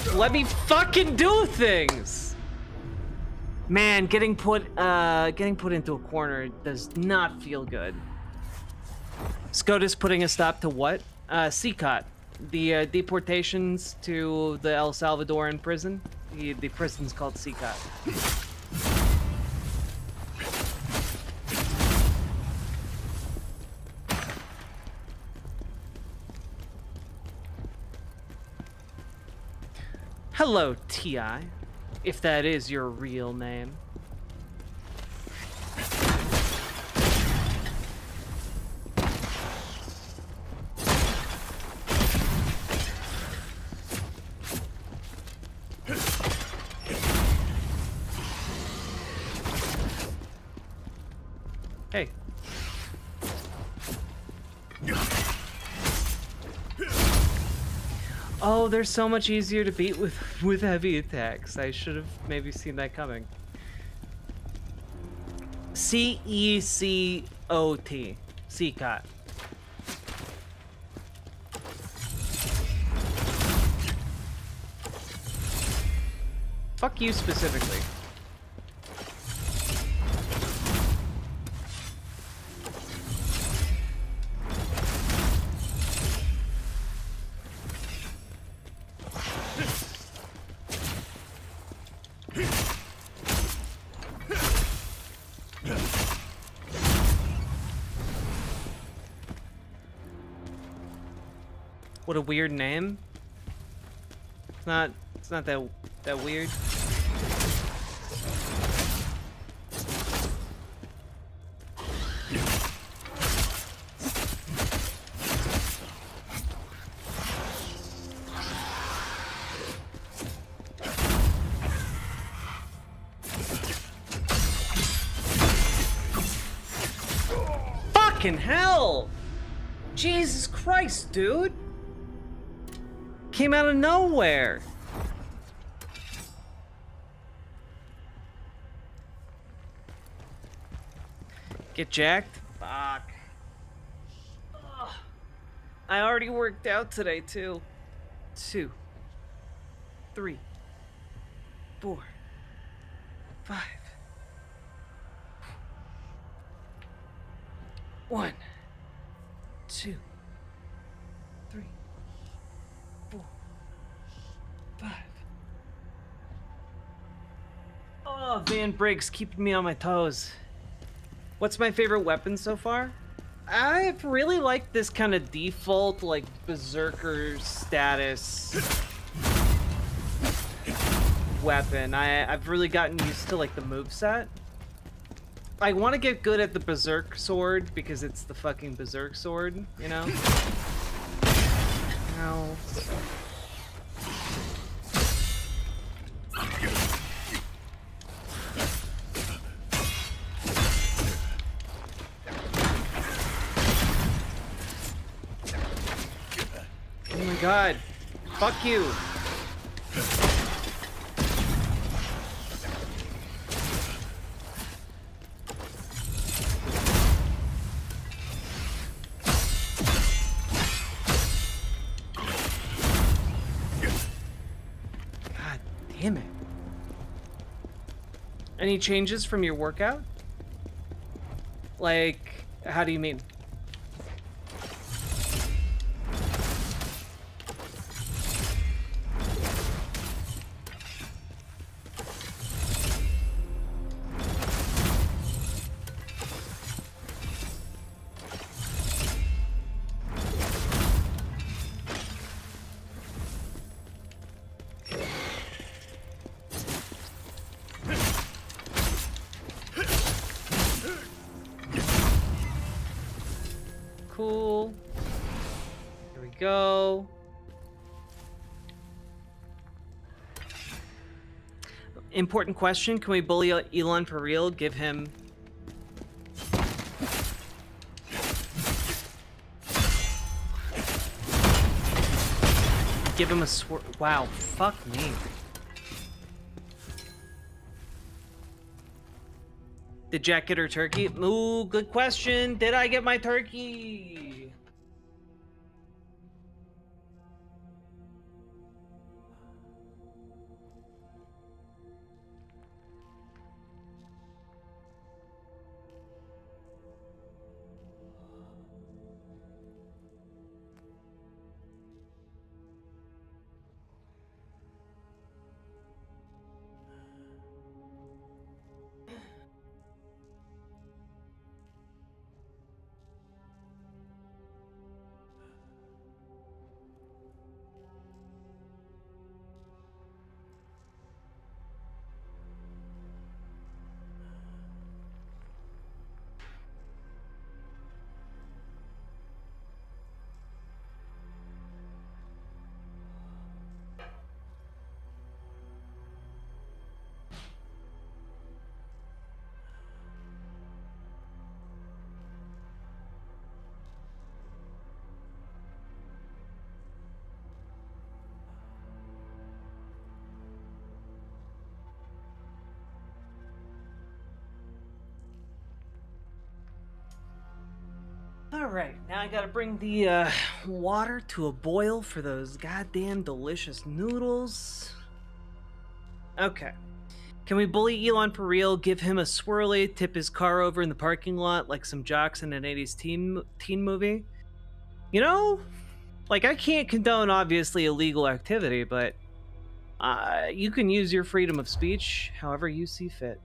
[SPEAKER 1] fucking do things. Man, getting put into a corner does not feel good. SCOTUS putting a stop to what? CCOT. The deportations to the El Salvadoran prison. The prison's called CCOT. Hello, T.I., if that is your real name. Hey. Oh, they're so much easier to beat with heavy attacks. I should have maybe seen that coming. C-E-C-O-T. CCOT. Fuck you specifically. What a weird name. It's not that weird. Fucking hell! Jesus Christ, dude! Came out of nowhere. Get jacked? Fuck. Ugh. I already worked out today too. 2, 3, 4, 5. 1, 2, 3, 4, 5. Oh, Van Briggs keeping me on my toes. What's my favorite weapon so far? I've really liked this kind of default, like, berserker status weapon. I've really gotten used to, like, the moveset. I want to get good at the berserk sword because it's the fucking berserk sword, you know? Ow. Oh my god. Fuck you. God damn it. Any changes from your workout? Like, how do you mean? go. Important question. Can we bully Elon for real? Give him... Give him a wow, fuck me. Did Jack get her turkey? Ooh, good question. Did I get my turkey? Alright, now I gotta bring the water to a boil for those goddamn delicious noodles. Okay. Can we bully Elon for real, give him a swirly, tip his car over in the parking lot like some jocks in an 80s teen movie? You know, like, I can't condone, obviously, illegal activity, but you can use your freedom of speech however you see fit.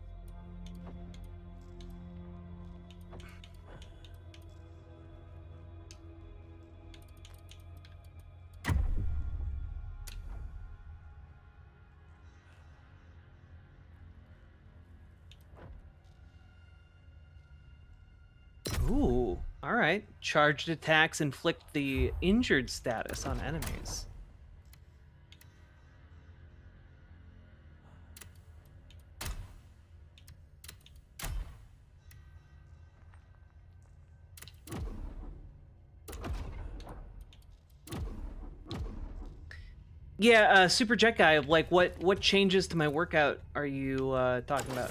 [SPEAKER 1] Ooh, alright. Charged attacks inflict the injured status on enemies. Yeah, Super Jet Guy, like, what changes to my workout are you talking about?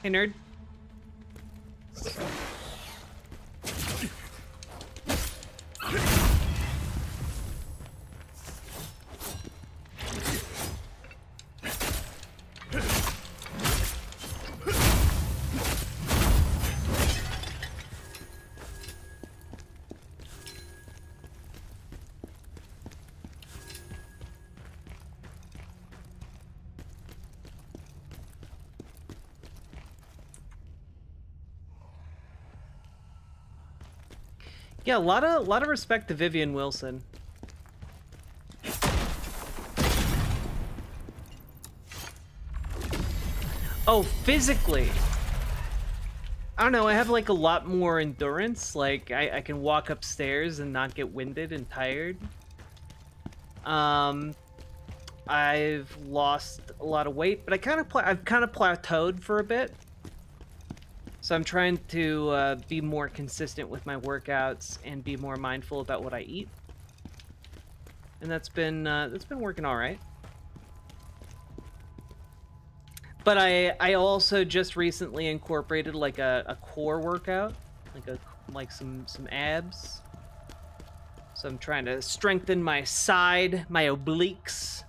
[SPEAKER 1] Hey, nerd. Yeah, a lot of respect to Vivian Wilson. Oh, physically. I don't know, I have like a lot more endurance. Like I can walk upstairs and not get winded and tired. I've lost a lot of weight, but I've kind of plateaued for a bit. So I'm trying to be more consistent with my workouts and be more mindful about what I eat. And that's been working all right. But I also just recently incorporated like a core workout, like some abs. So I'm trying to strengthen my side, my obliques,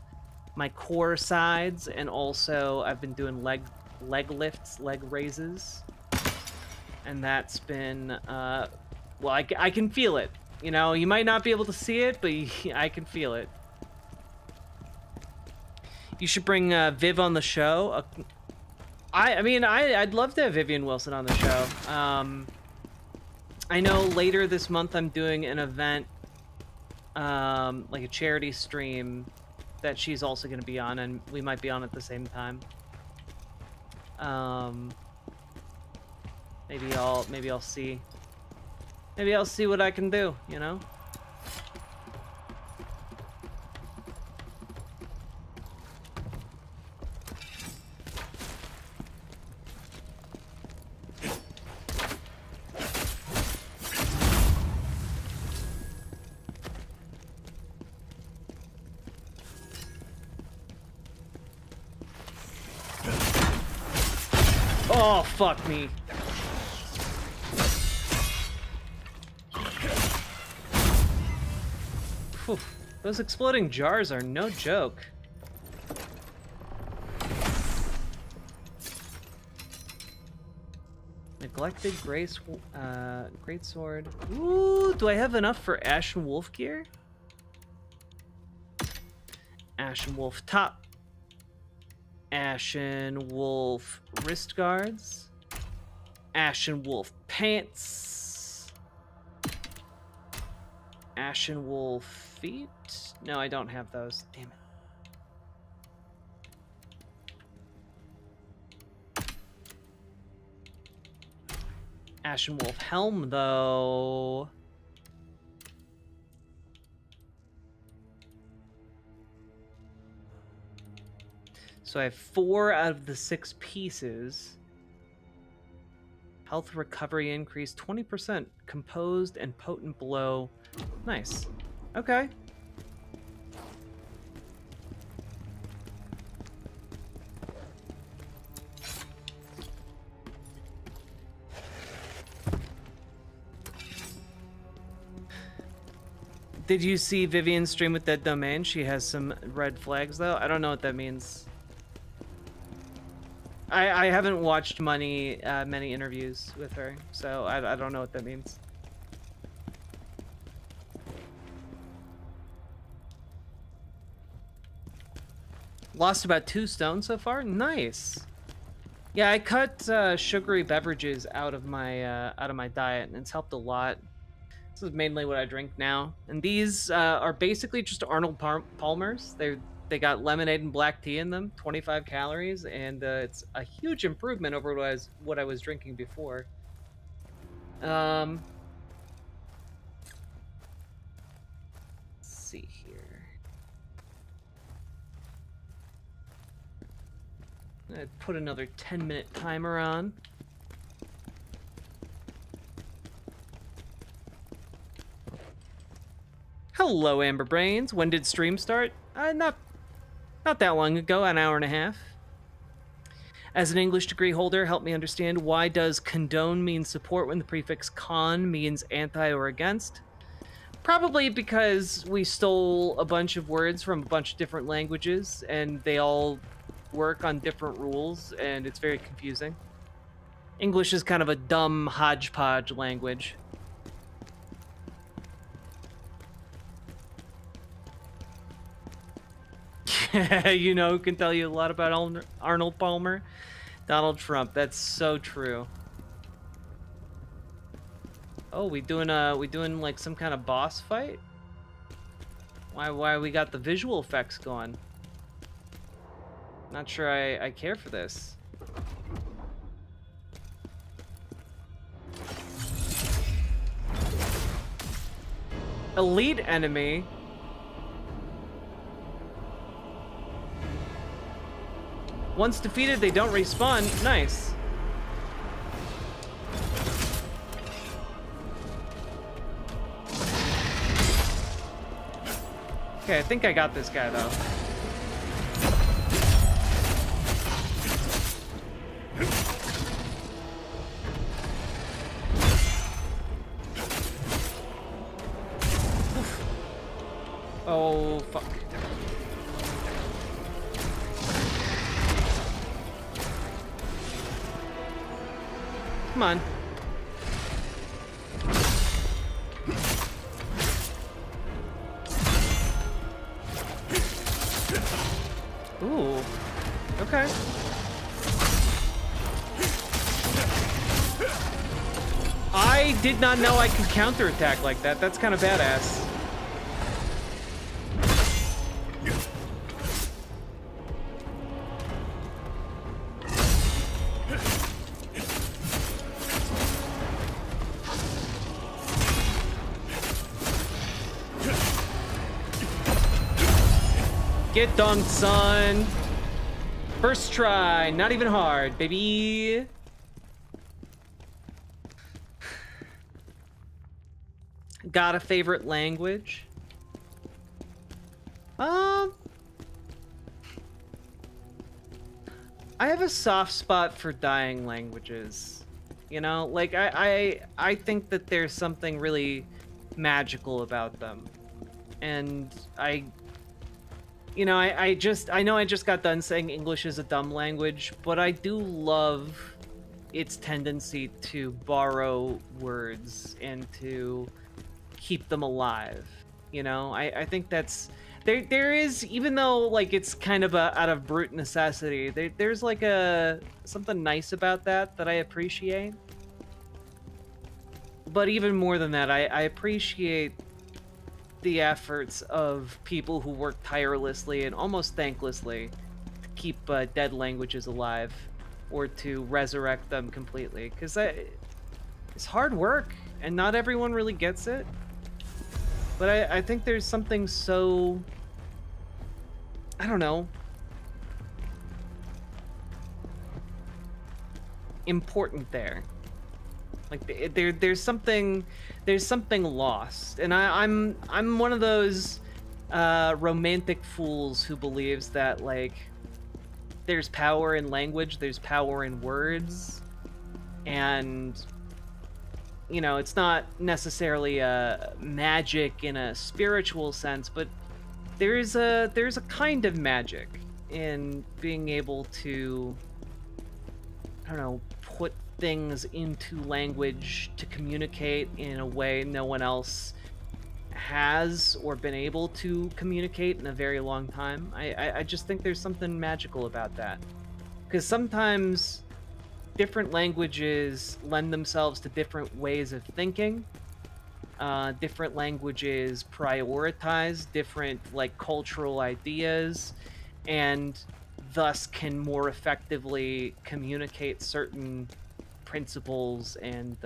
[SPEAKER 1] my core sides, and also I've been doing leg lifts, leg raises. And that's been, well, I can feel it. You know, you might not be able to see it, but I can feel it. You should bring Viv on the show. I mean, I'd love to have Vivian Wilson on the show. I know later this month I'm doing an event, like a charity stream that she's also going to be on, and we might be on at the same time. Maybe I'll see. Maybe I'll see what I can do, you know? Oh, fuck me. Whew. Those exploding jars are no joke. Neglected greatsword. Ooh, do I have enough for Ashen Wolf gear? Ashen Wolf top. Ashen Wolf wrist guards. Ashen Wolf pants. Ashen Wolf feet. No, I don't have those. Damn it. Ashen Wolf helm, though. So I have 4 out of the 6 pieces. Health recovery increase 20%. Composed and potent blow. Nice. Okay. Did you see Vivian's stream with that domain? She has some red flags, though. I don't know what that means. I haven't watched many interviews with her, so I don't know what that means. Lost about 2 stone so far. Nice. Yeah, I cut sugary beverages out of my diet, and it's helped a lot. This is mainly what I drink now, and these are basically just Arnold Palmer's. They got lemonade and black tea in them, 25 calories, and it's a huge improvement over what I was drinking before. Let's see here. I'd put another 10-minute timer on. Hello, Amber Brains. When did stream start? Not that long ago, an hour and a half. As an English degree holder, help me understand, why does condone mean support when the prefix con means anti or against? Probably because we stole a bunch of words from a bunch of different languages, and they all work on different rules, and it's very confusing. English is kind of a dumb hodgepodge language. You know who can tell you a lot about Arnold Palmer? Donald Trump. That's so true. Oh, we doing like some kind of boss fight? Why we got the visual effects going? Not sure I care for this. Elite enemy. Once defeated, they don't respawn. Nice. Okay, I think I got this guy, though. Oof. Oh, fuck. Come on. Ooh. Okay. I did not know I could counterattack like that. That's kind of badass. Get dunked, son. First try, not even hard, baby. Got a favorite language? I have a soft spot for dying languages. You know, like I think that there's something really magical about them. And I know I just got done saying English is a dumb language, but I do love its tendency to borrow words and to keep them alive. You know, I think that's there is, even though like it's kind of out of brute necessity, there's like something nice about that I appreciate. But even more than that, I appreciate the efforts of people who work tirelessly and almost thanklessly to keep dead languages alive or to resurrect them completely, because it's hard work and not everyone really gets it. But I think there's something so, I don't know, important there. Like there's something lost, and I'm one of those romantic fools who believes that like there's power in language, there's power in words, and you know, it's not necessarily a magic in a spiritual sense, but there's a kind of magic in being able to, I don't know, put things into language to communicate in a way no one else has or been able to communicate in a very long time. I just think there's something magical about that, because sometimes different languages lend themselves to different ways of thinking. Different languages prioritize different like cultural ideas, and thus can more effectively communicate certain principles, and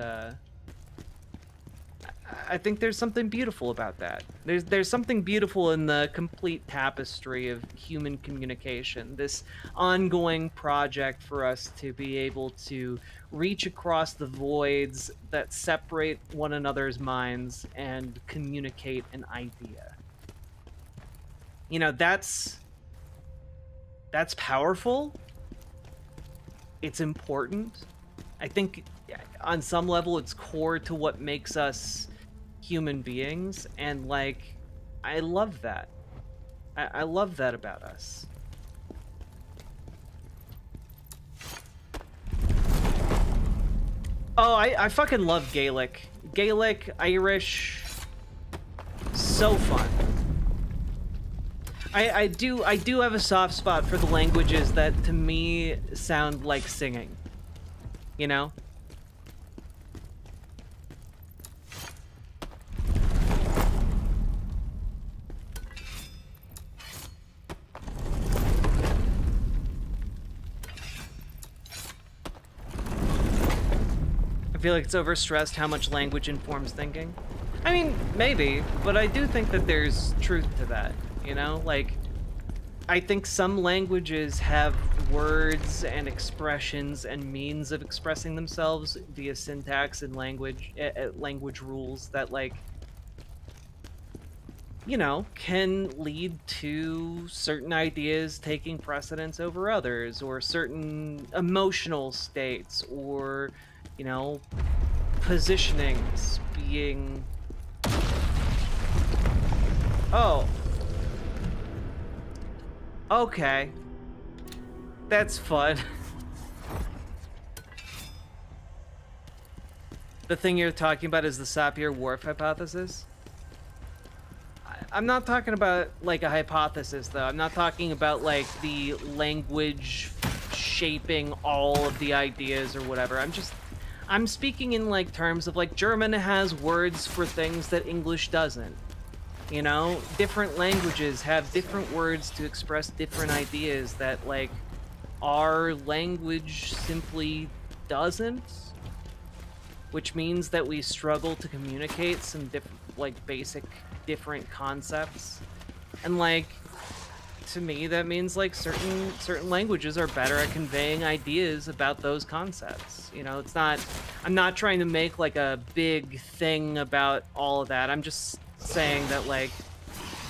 [SPEAKER 1] I think there's something beautiful about that. There's something beautiful in the complete tapestry of human communication, this ongoing project for us to be able to reach across the voids that separate one another's minds and communicate an idea. You know, that's powerful. It's important. I think on some level it's core to what makes us human beings, and like I love that. I love that about us. Oh, I fucking love Gaelic. Gaelic, Irish, so fun. I do have a soft spot for the languages that to me sound like singing. You know? I feel like it's overstressed how much language informs thinking. I mean, maybe, but I do think that there's truth to that, you know? Like, I think some languages have words and expressions and means of expressing themselves via syntax and language rules that, like, you know, can lead to certain ideas taking precedence over others, or certain emotional states, or, you know, positionings being... Oh. Okay. That's fun. The thing you're talking about is the Sapir-Whorf hypothesis? I'm not talking about, like, a hypothesis, though. I'm not talking about, like, the language shaping all of the ideas or whatever. I'm speaking in, like, terms of, like, German has words for things that English doesn't. You know? Different languages have different words to express different ideas that, like, our language simply doesn't. Which means that we struggle to communicate some basic different concepts. And, like, to me, that means like certain languages are better at conveying ideas about those concepts. You know, I'm not trying to make like a big thing about all of that. I'm just saying that like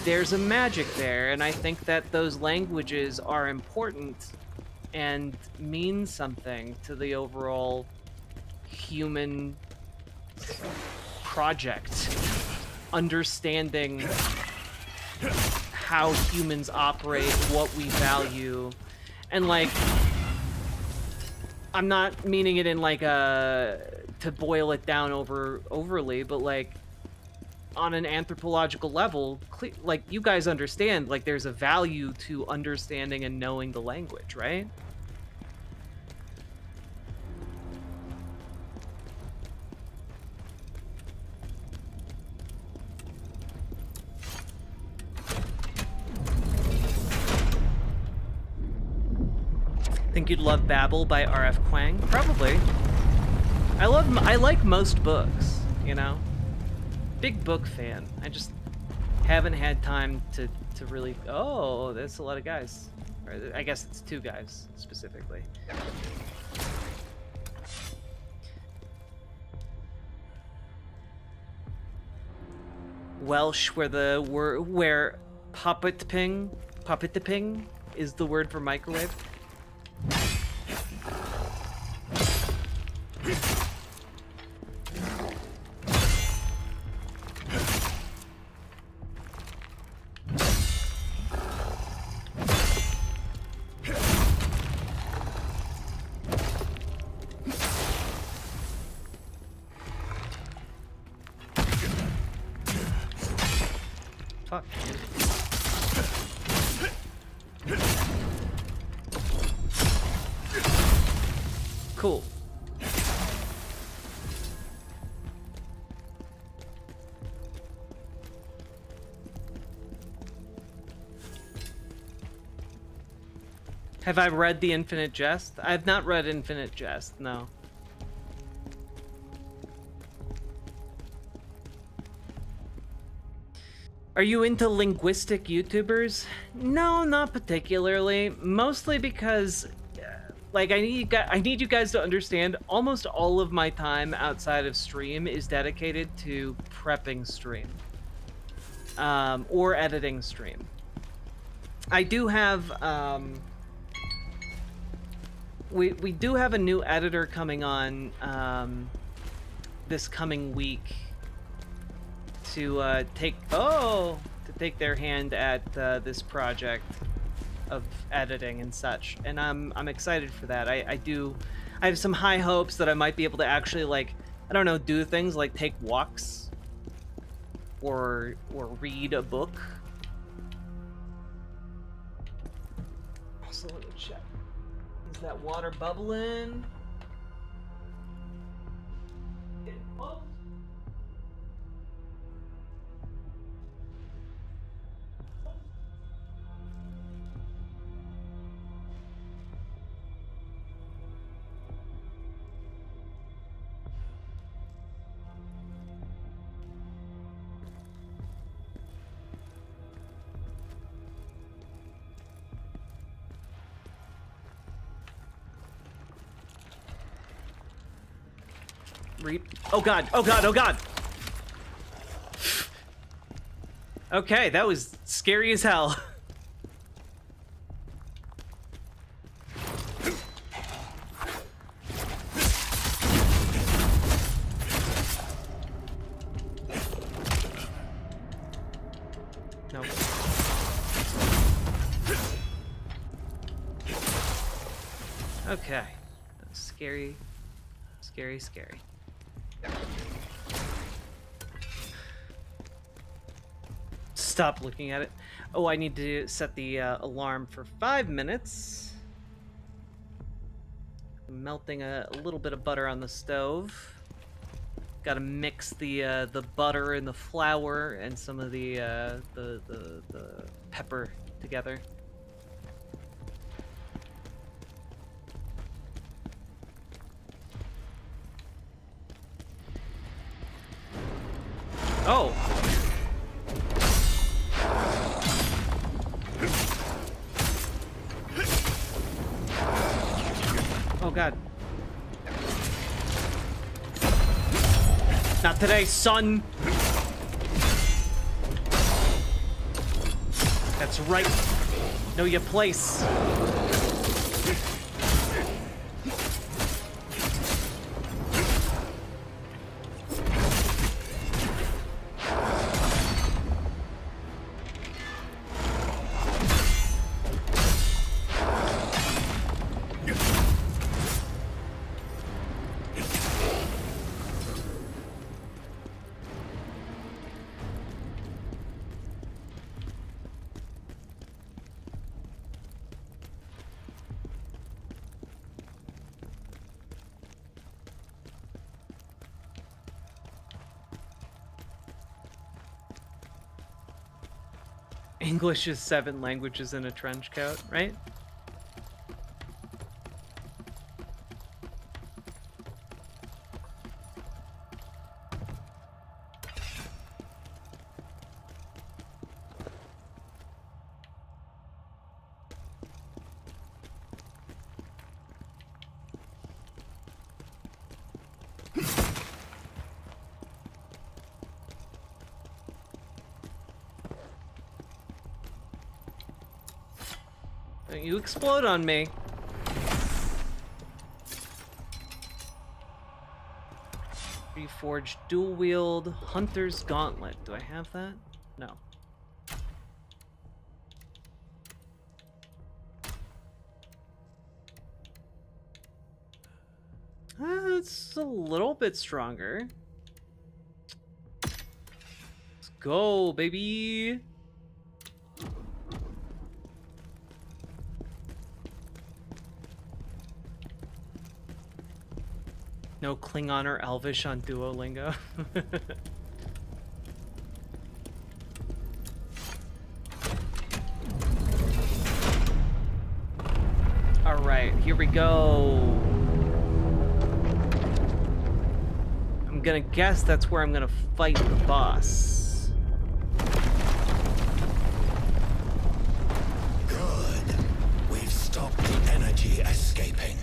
[SPEAKER 1] there's a magic there, and I think that those languages are important and mean something to the overall human project. Understanding how humans operate, what we value, and like, I'm not meaning it in like to boil it down overly, but like on an anthropological level, like you guys understand, like there's a value to understanding and knowing the language, right? Think you'd love Babel by R.F. Kuang? Probably. I like most books, you know? Big book fan. I just haven't had time to really... Oh, that's a lot of guys. Or I guess it's 2 guys, specifically. Welsh, where puppetping is the word for microwave. Fuck. Cool. Have I read The Infinite Jest? I've not read Infinite Jest, no. Are you into linguistic YouTubers? No, not particularly. Mostly because, like, I need you guys to understand, almost all of my time outside of stream is dedicated to prepping stream. Or editing stream. I do have, we do have a new editor coming on, this coming week. To take their hand at this project of editing and such, and I'm excited for that. I have some high hopes that I might be able to actually, like, I don't know, do things like take walks or read a book. Also, let me check. Is that water bubbling? Oh god, oh god, oh god! Okay, that was scary as hell. No. Okay. Scary, scary, scary. Stop looking at it. Oh, I need to set the alarm for 5 minutes. I'm melting a little bit of butter on the stove. Got to mix the butter and the flour and some of the pepper together. Oh. Oh god. Not today, son! That's right. Know your place. English is 7 languages in a trench coat, right? Don't you explode on me. Reforged dual wield Hunter's Gauntlet. Do I have that? No. It's a little bit stronger. Let's go, baby. No Klingon or Elvish on Duolingo. All right, here we go. I'm gonna guess that's where I'm gonna fight the boss.
[SPEAKER 6] Good. We've stopped the energy escaping.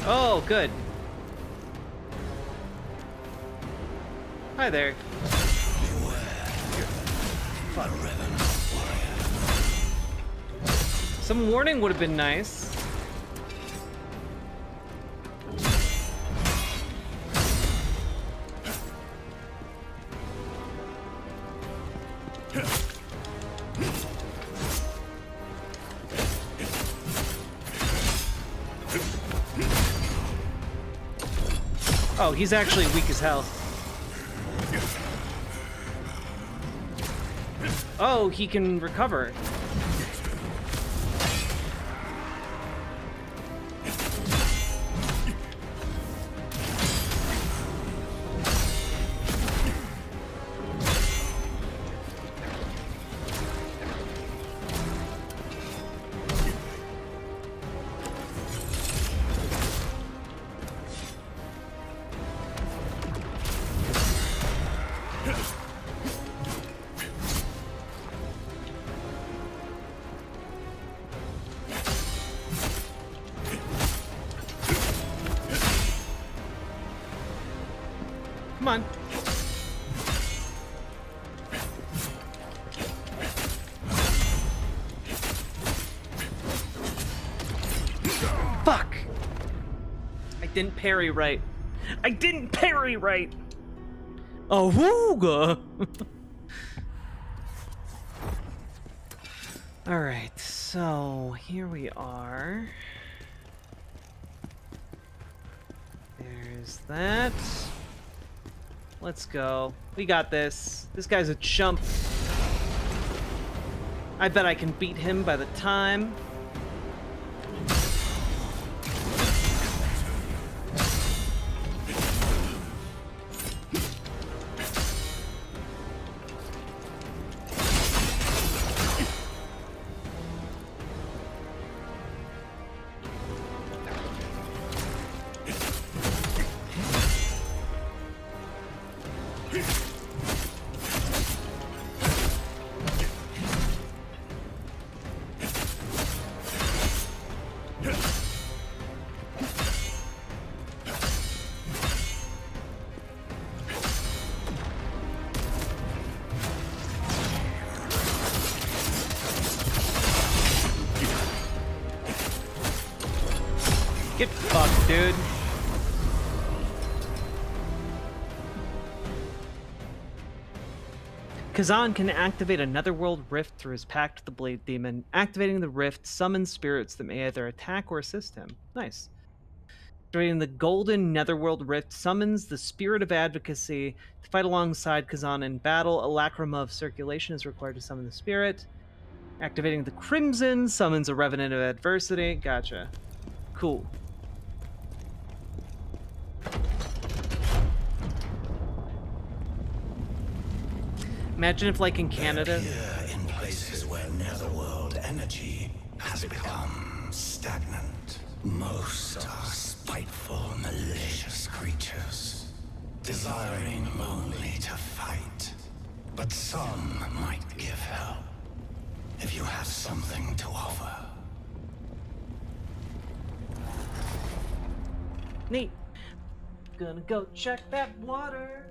[SPEAKER 1] Oh, good. Hi there. Some warning would have been nice. Oh, he's actually weak as hell. Oh, he can recover. Come on. Fuck! I didn't parry right. I didn't parry right! Oh, wooga! Alright, so here we are. There's that. Let's go. We got this. This guy's a chump. I bet I can beat him by the time. Get fucked, dude. Kazan can activate a netherworld rift through his pact with the Blade Demon. Activating the rift summons spirits that may either attack or assist him. Nice. Activating the golden netherworld rift summons the spirit of advocacy to fight alongside Kazan in battle. A lacrima of circulation is required to summon the spirit. Activating the crimson summons a revenant of adversity. Gotcha. Cool. Imagine if, like in Canada,
[SPEAKER 6] Here in places where netherworld energy has become stagnant. Most are spiteful, malicious creatures, desiring only to fight. But some might give help, if you have something to offer.
[SPEAKER 1] neat. Gonna go check that water.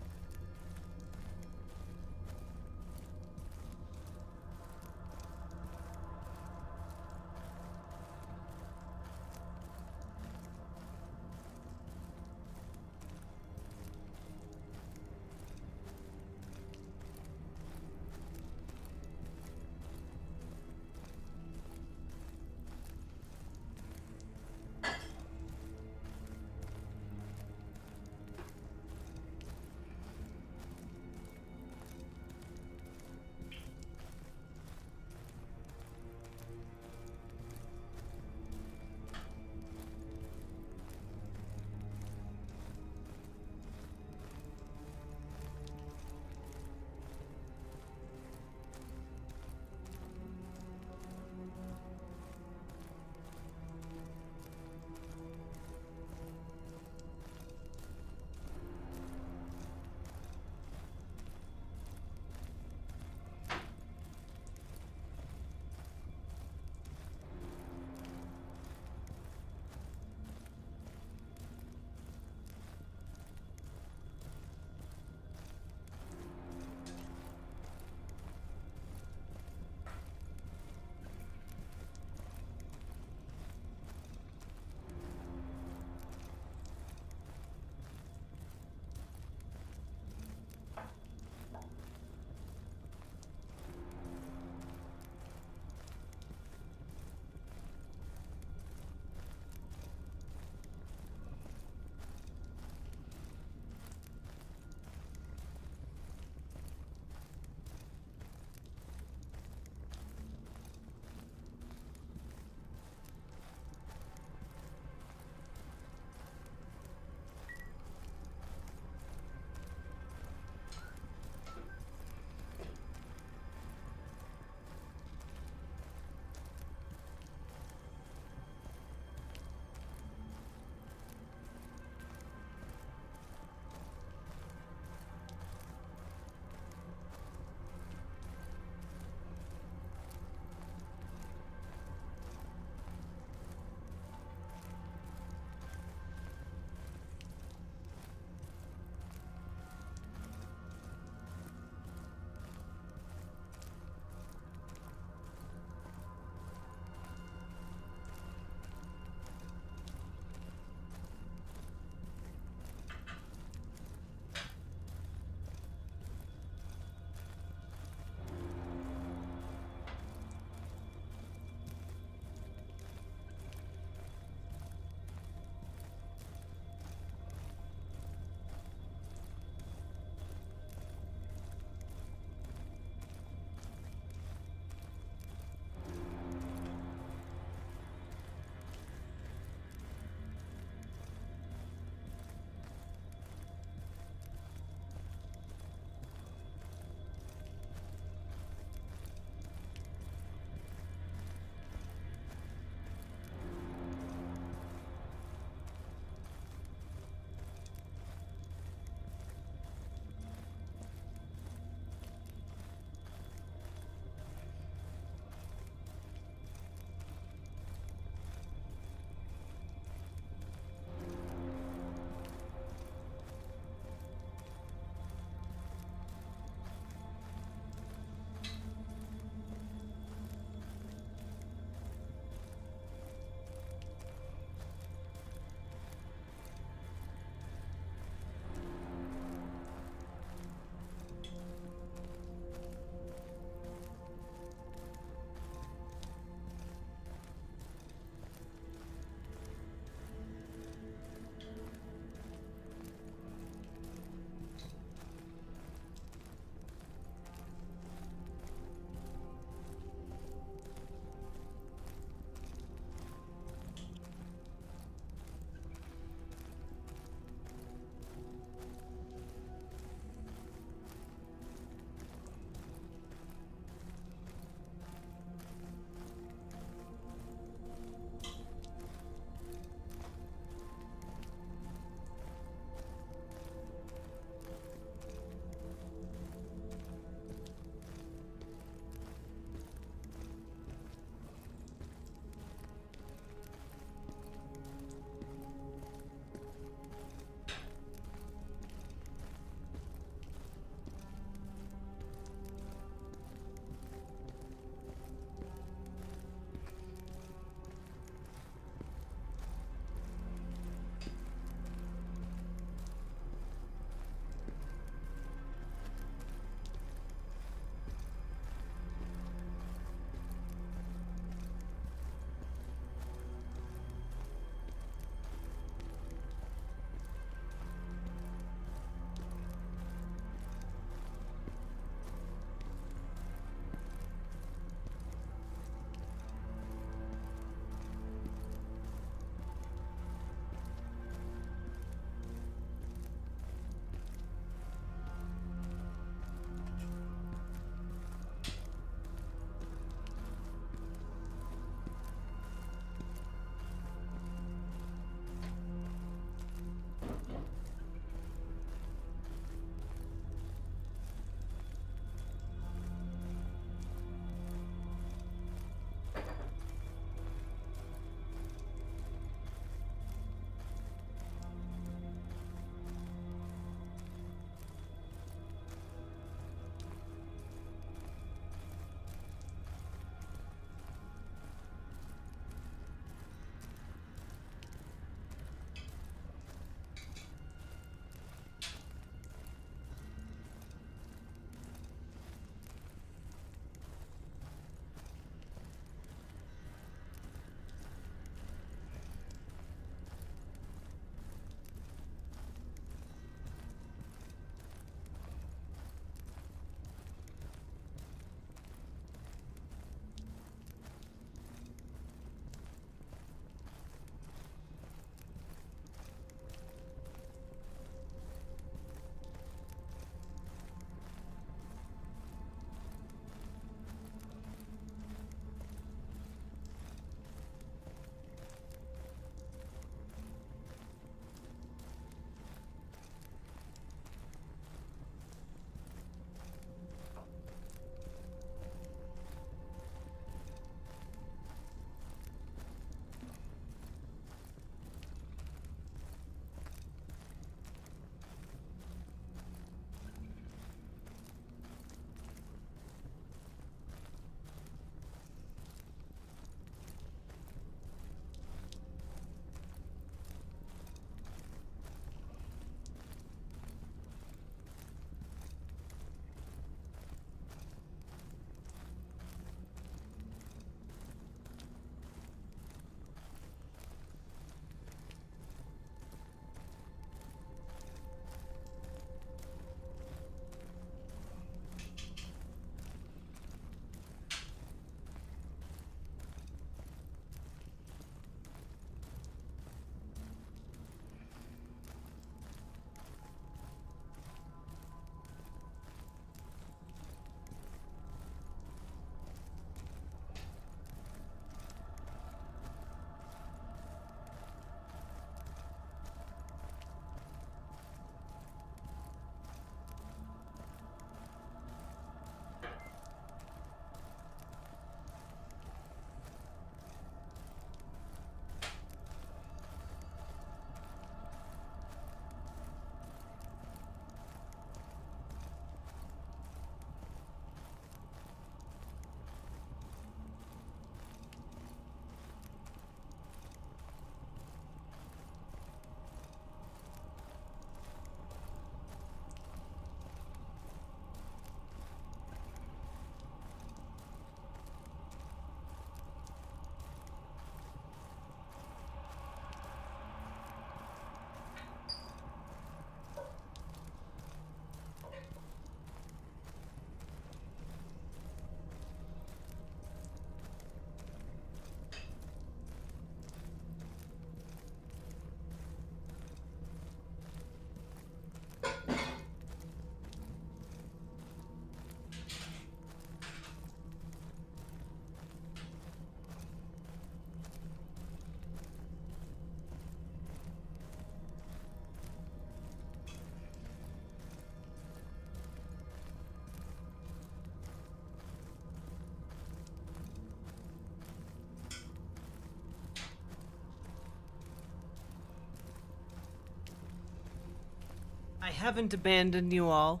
[SPEAKER 1] I haven't abandoned you all.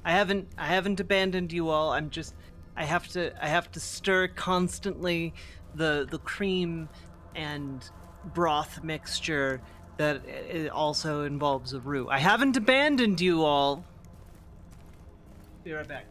[SPEAKER 1] I haven't abandoned you all. I have to stir constantly the cream and broth mixture that it also involves a roux. I haven't abandoned you all. Be right back.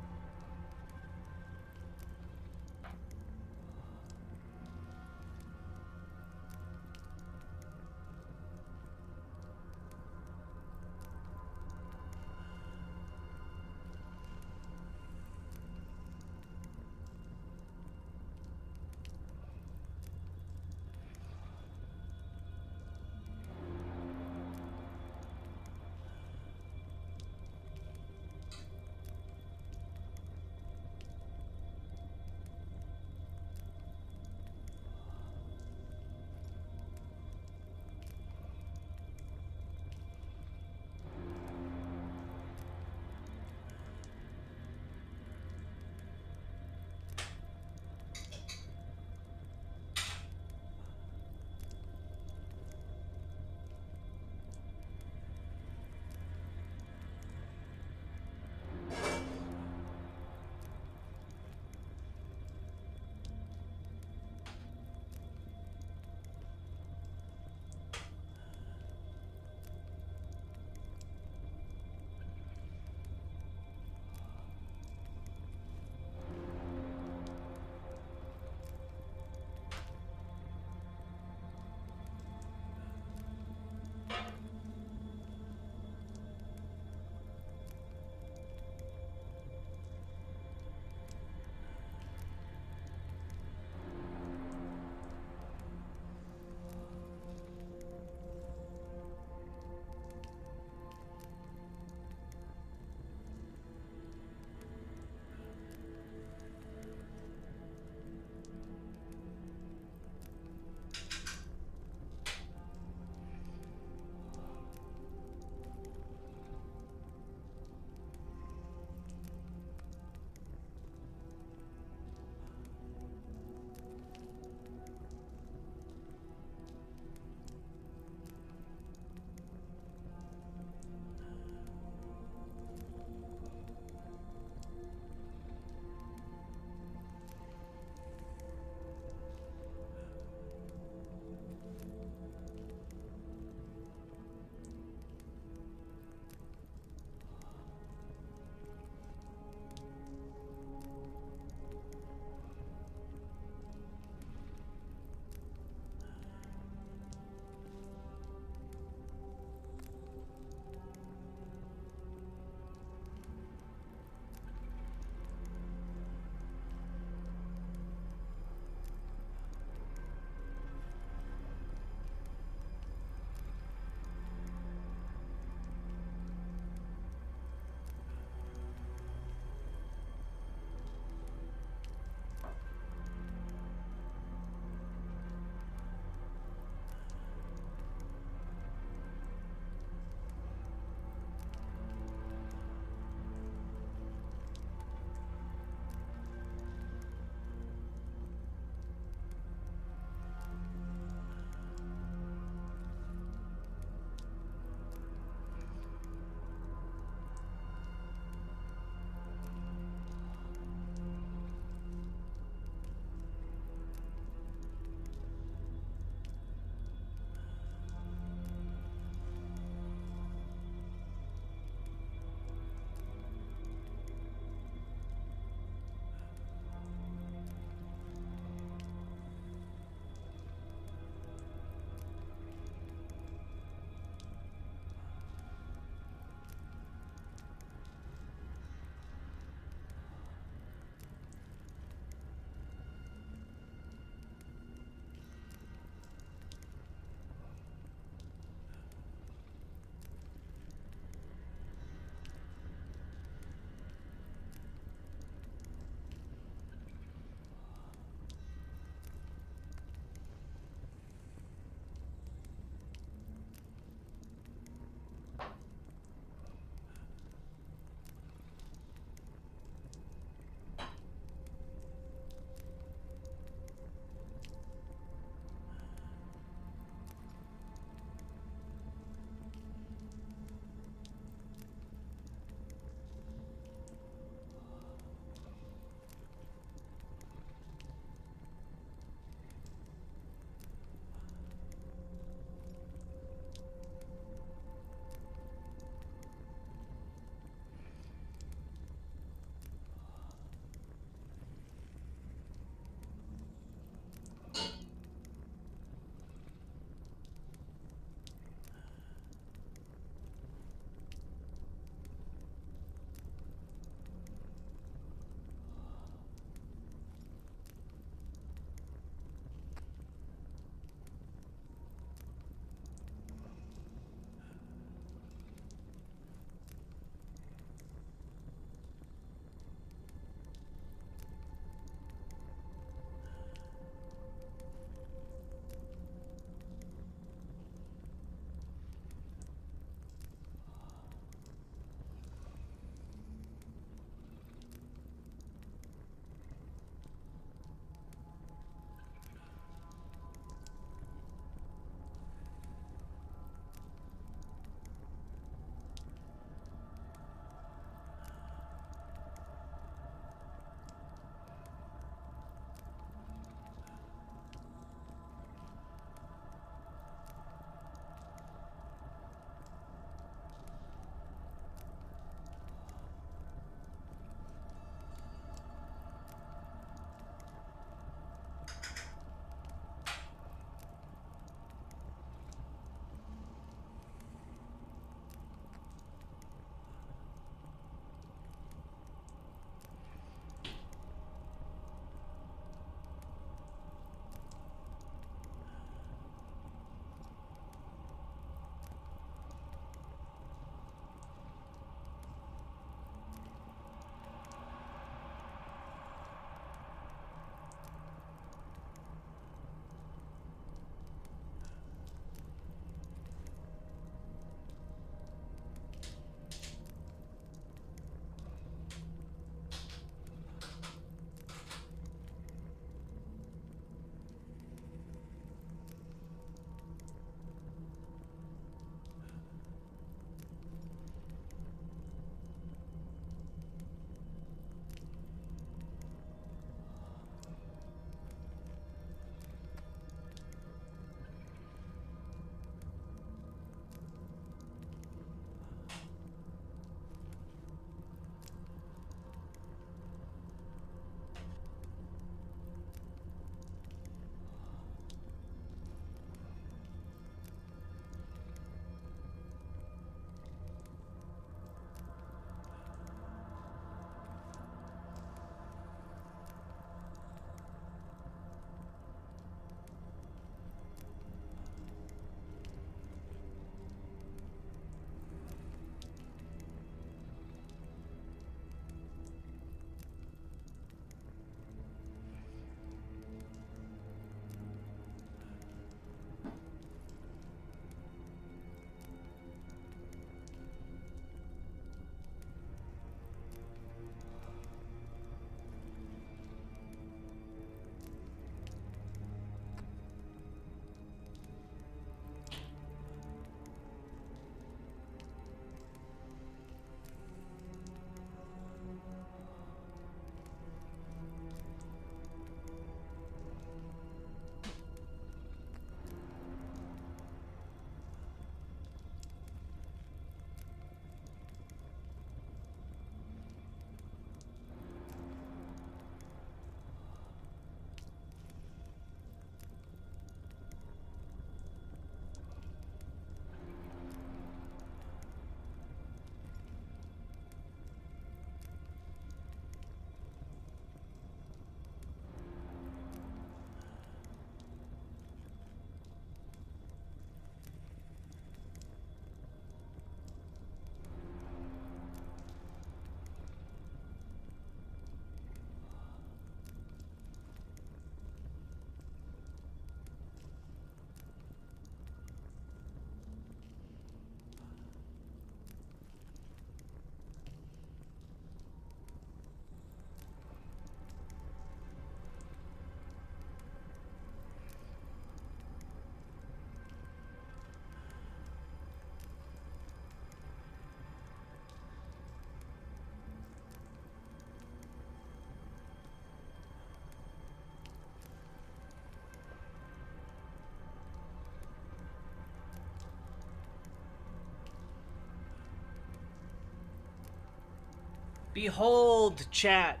[SPEAKER 1] Behold, chat.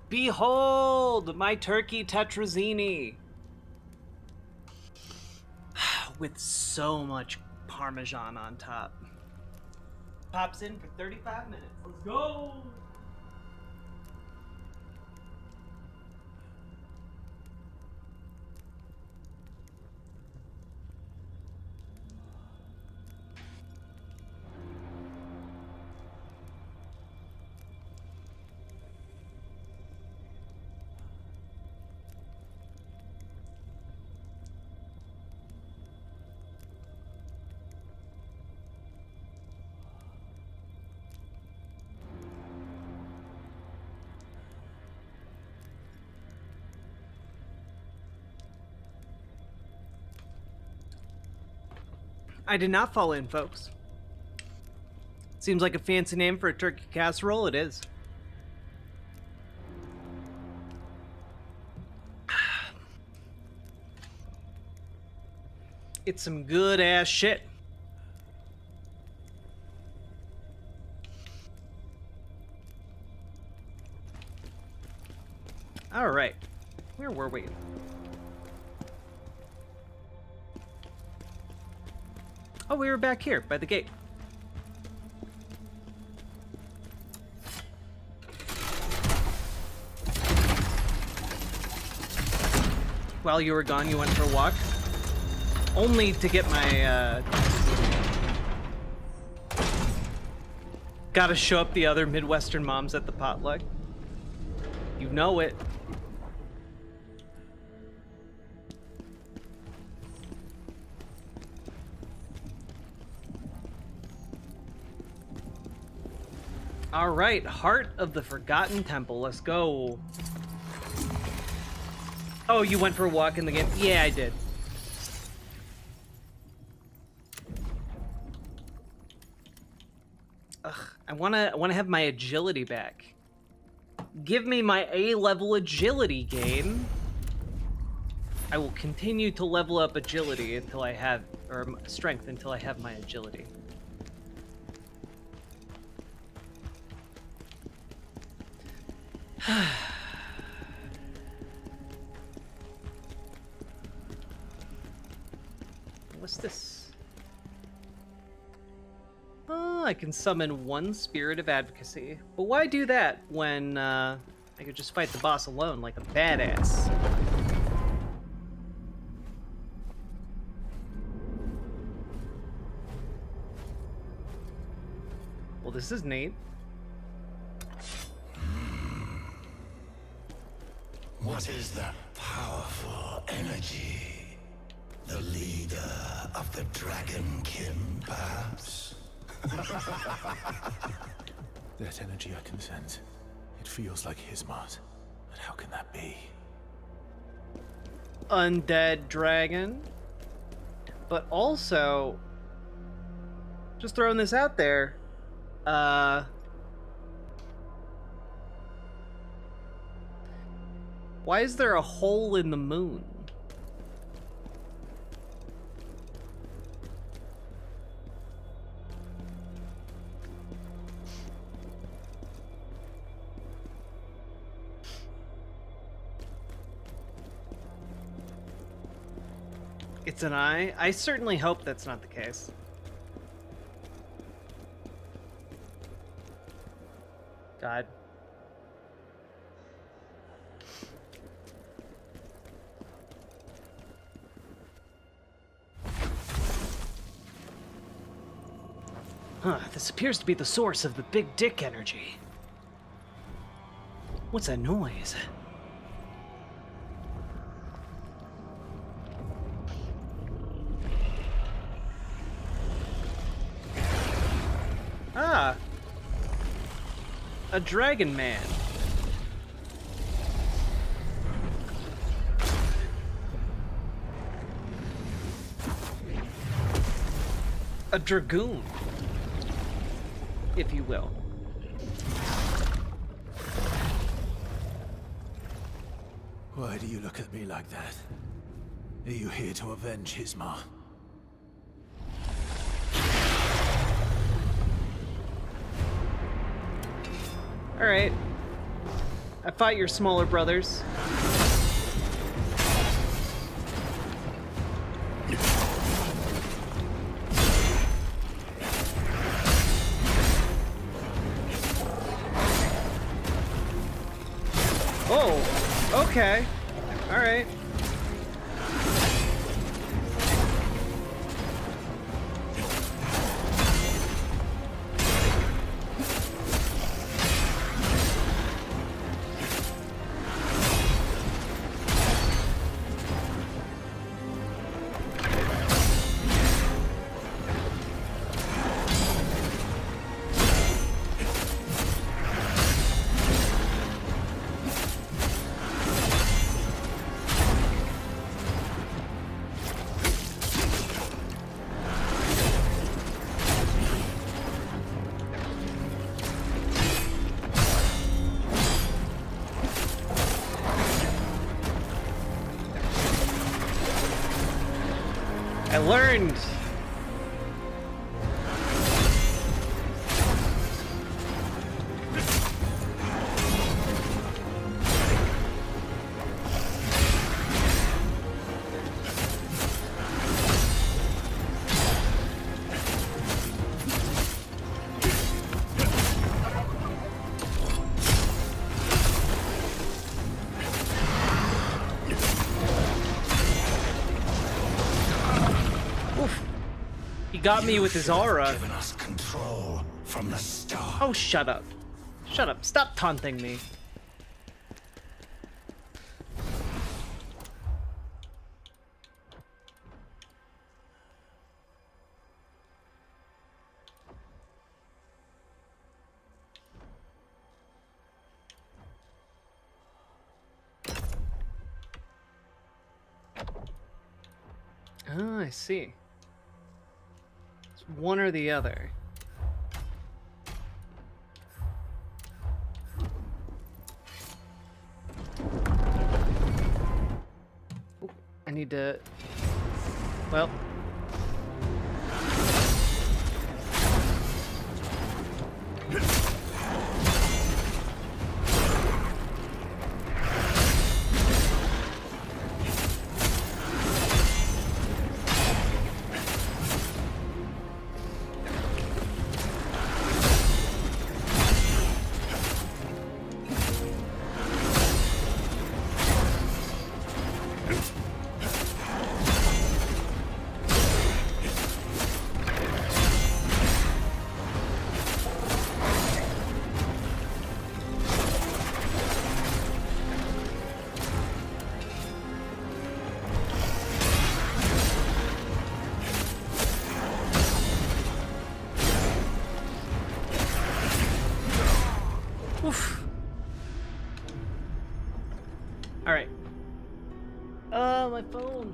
[SPEAKER 1] Behold my turkey tetrazzini. With so much Parmesan on top. Pops in for 35 minutes. Let's go! I did not fall in, folks. Seems like a fancy name for a turkey casserole. It is. It's some good ass shit. All right. Where were we? Oh, we were back here by the gate. While you were gone, you went for a walk. Only to get my, Gotta show up the other Midwestern moms at the potluck. You know it. All right, Heart of the Forgotten Temple. Let's go. Oh, you went for a walk in the game? Yeah, I did. Ugh, I wanna have my agility back. Give me my A-level agility, game. I will continue to level up agility until I have, or strength until I have my agility. What's this? Oh, I can summon one Spirit of Advocacy. But why do that when I could just fight the boss alone like a badass? Well, this is neat.
[SPEAKER 6] What is that powerful energy? The leader of the Dragonkin, perhaps?
[SPEAKER 8] That energy I can sense. It feels like his Mars. But how can that be?
[SPEAKER 1] Undead dragon. But also, just throwing this out there, why is there a hole in the moon? It's an eye? I certainly hope that's not the case. God. Huh, this appears to be the source of the big dick energy. What's that noise? Ah! A dragon man. A dragoon, if you will.
[SPEAKER 8] Why do you look at me like that? Are you here to avenge Hismar?
[SPEAKER 1] Alright. I fought your smaller brothers. Oh, okay. Alright. I learned. He got me with his aura.
[SPEAKER 6] Given us control from the start.
[SPEAKER 1] Oh, shut up. Shut up. Stop taunting me. Oh, I see. It's one or the other. Ooh, I need to... Well... Oof. All right. My phone.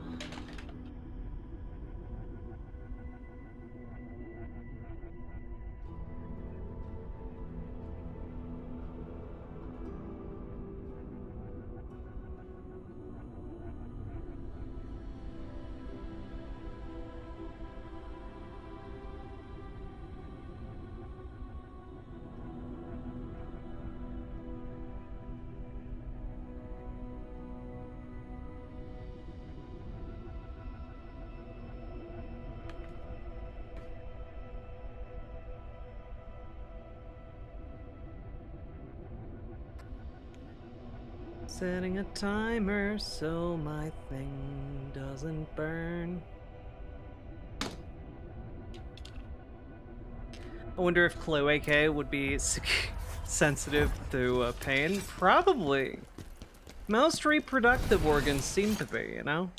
[SPEAKER 1] Setting a timer so my thing doesn't burn. I wonder if Cloacae would be sensitive to pain. Probably. Most reproductive organs seem to be, you know?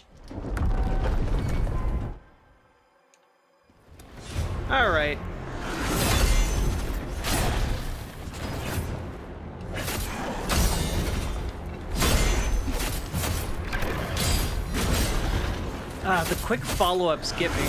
[SPEAKER 1] Alright. The quick follow-ups get me.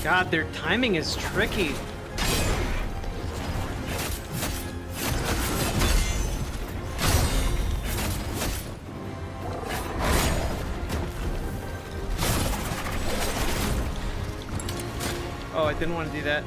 [SPEAKER 1] God, their timing is tricky. Oh, I didn't want to do that.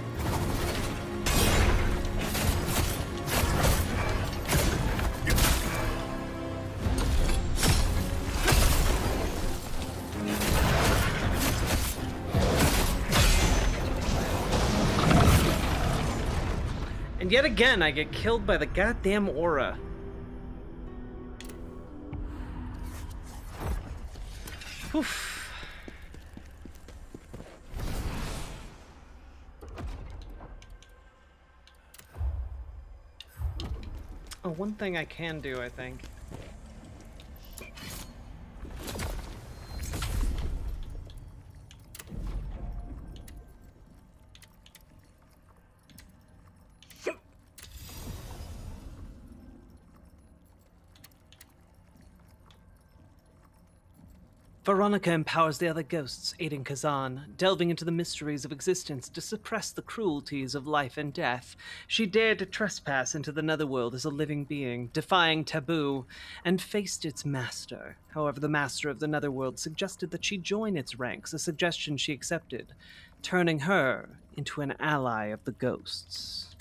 [SPEAKER 1] And yet again, I get killed by the goddamn aura. Oof. Oh, one thing I can do, I think. Veronica empowers the other ghosts, aiding Kazan, delving into the mysteries of existence to suppress the cruelties of life and death. She dared to trespass into the netherworld as a living being, defying taboo, and faced its master. However, the master of the netherworld suggested that she join its ranks, a suggestion she accepted, turning her into an ally of the ghosts.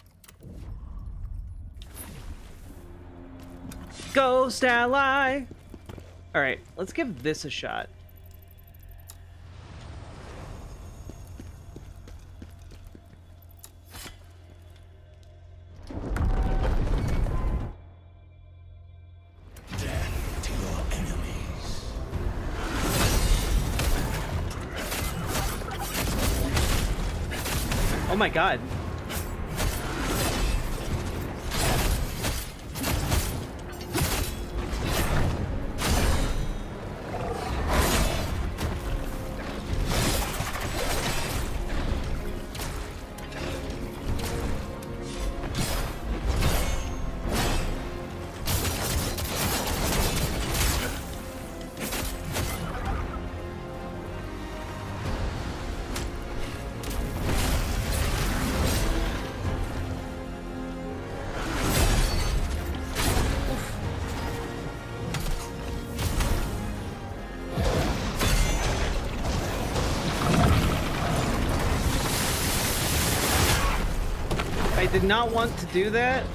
[SPEAKER 1] Ghost ally! Alright, let's give this a shot.
[SPEAKER 6] Death to your enemies.
[SPEAKER 1] Oh my god. I did not want to do that,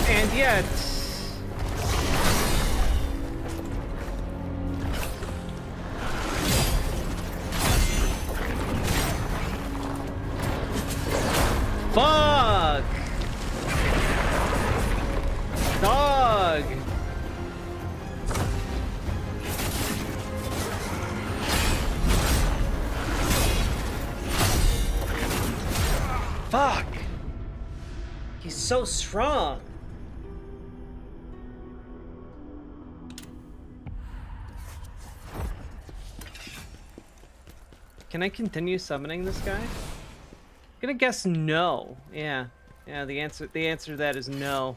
[SPEAKER 1] and yet... Fuck! Dog! Fuck! He's so strong. Can I continue summoning this guy? I'm gonna guess no. Yeah. Yeah, the answer to that is no.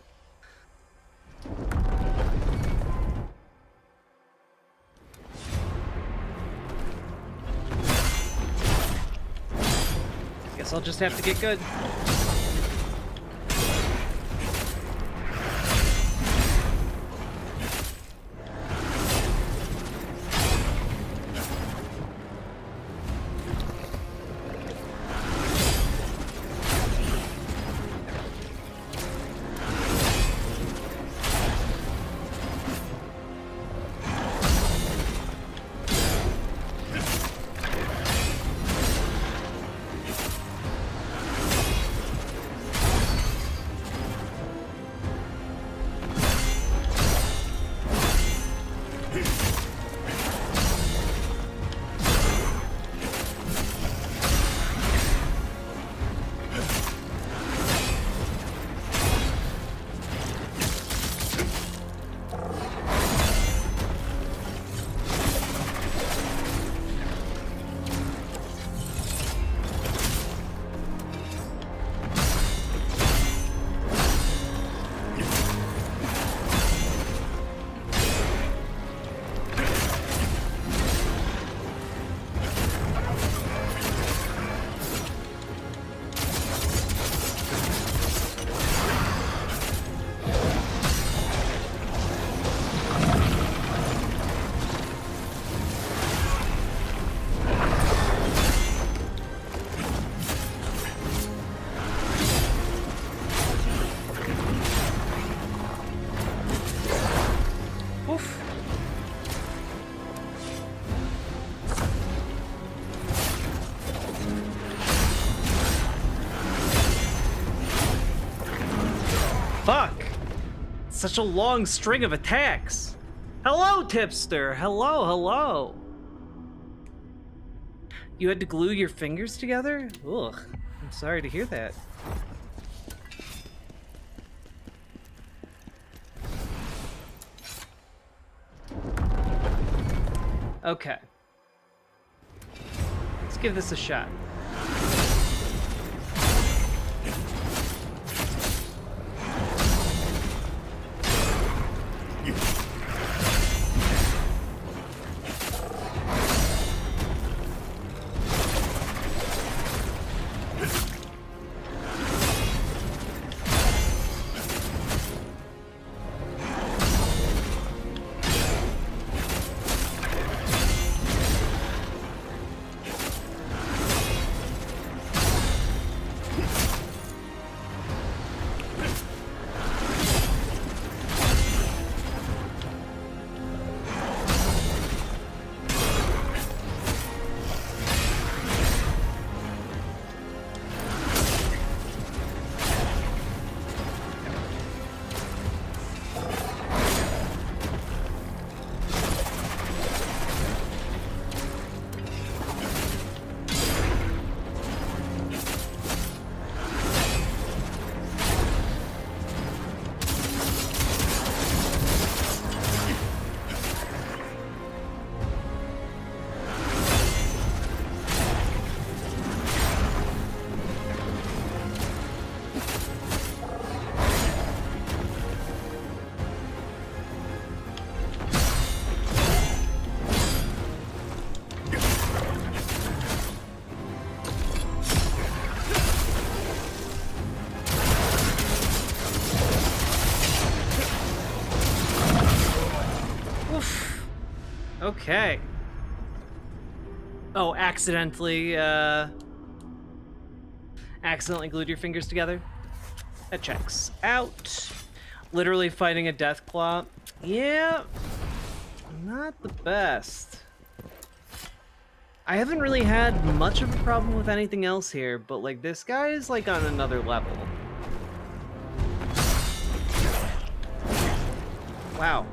[SPEAKER 1] Guess I'll just have to get good. Fuck! Such a long string of attacks. Hello, tipster. Hello, hello. You had to glue your fingers together? Ugh, I'm sorry to hear that. Okay. Let's give this a shot. Okay. Oh, accidentally glued your fingers together? That checks out. Literally fighting a death claw. Yeah, not the best. I haven't really had much of a problem with anything else here, but like this guy is like on another level. Wow.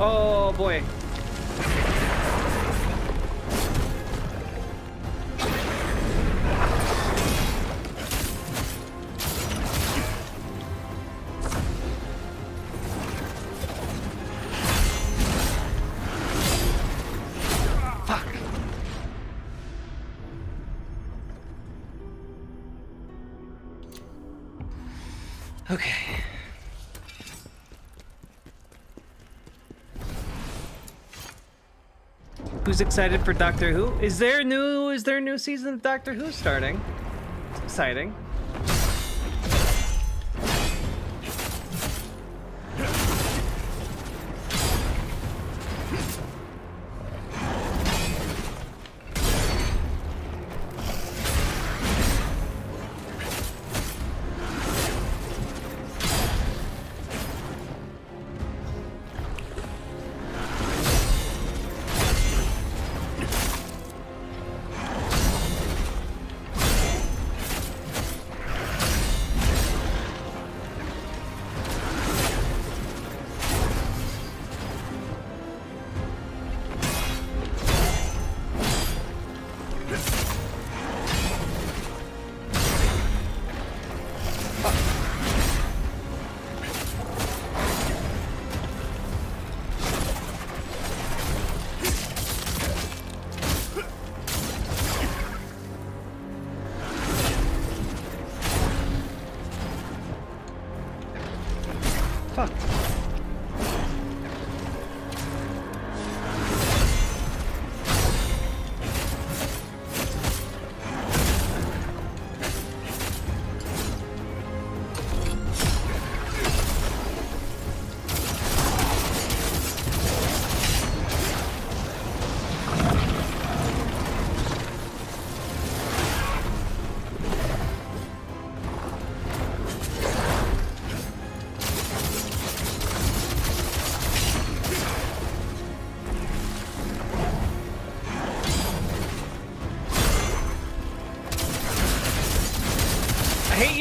[SPEAKER 1] Oh boy. Fuck. Okay. Who's excited for Doctor Who? Is there a new season of Doctor Who starting? It's exciting.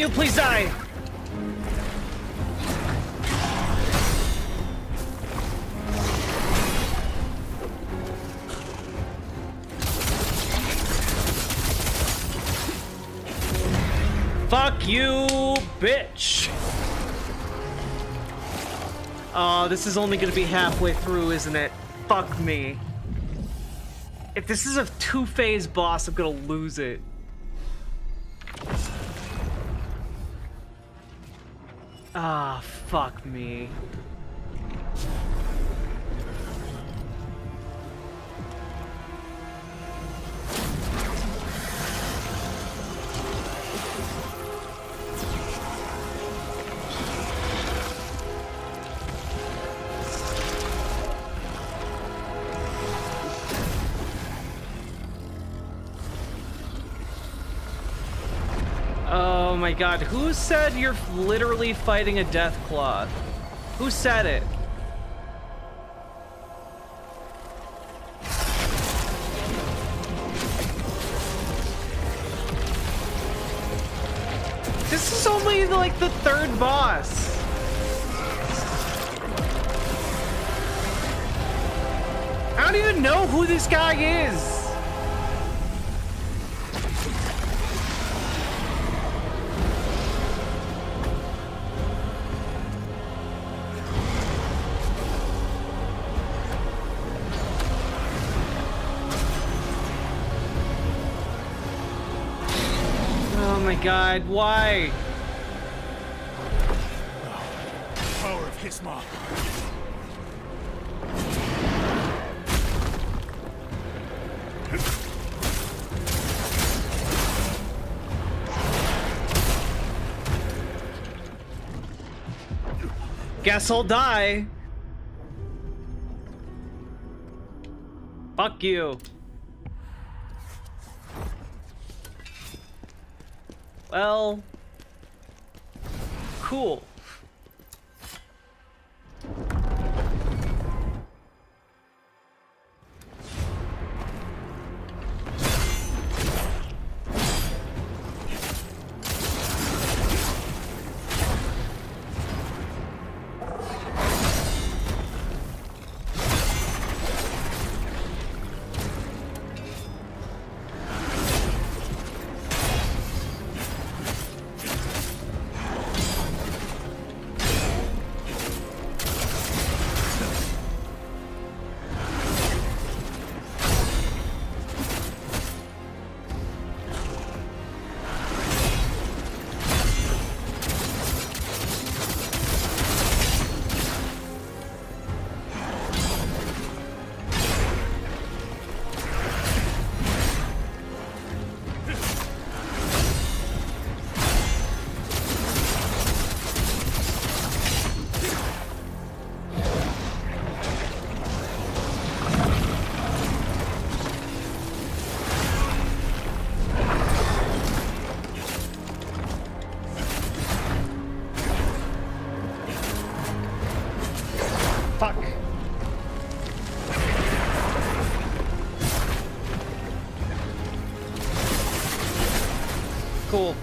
[SPEAKER 1] you please die? Fuck you, bitch. Oh, this is only gonna be halfway through, isn't it? Fuck me. If this is a two-phase boss, I'm gonna lose it. Ah, fuck me. Oh my god, who said you're literally fighting a death claw? Who said it? This is only like the third boss. I don't even know who this guy is. Oh my god, why?
[SPEAKER 8] Power of Hismar.
[SPEAKER 1] Guess I'll die. Fuck you. Well, cool. Fuck. Cool.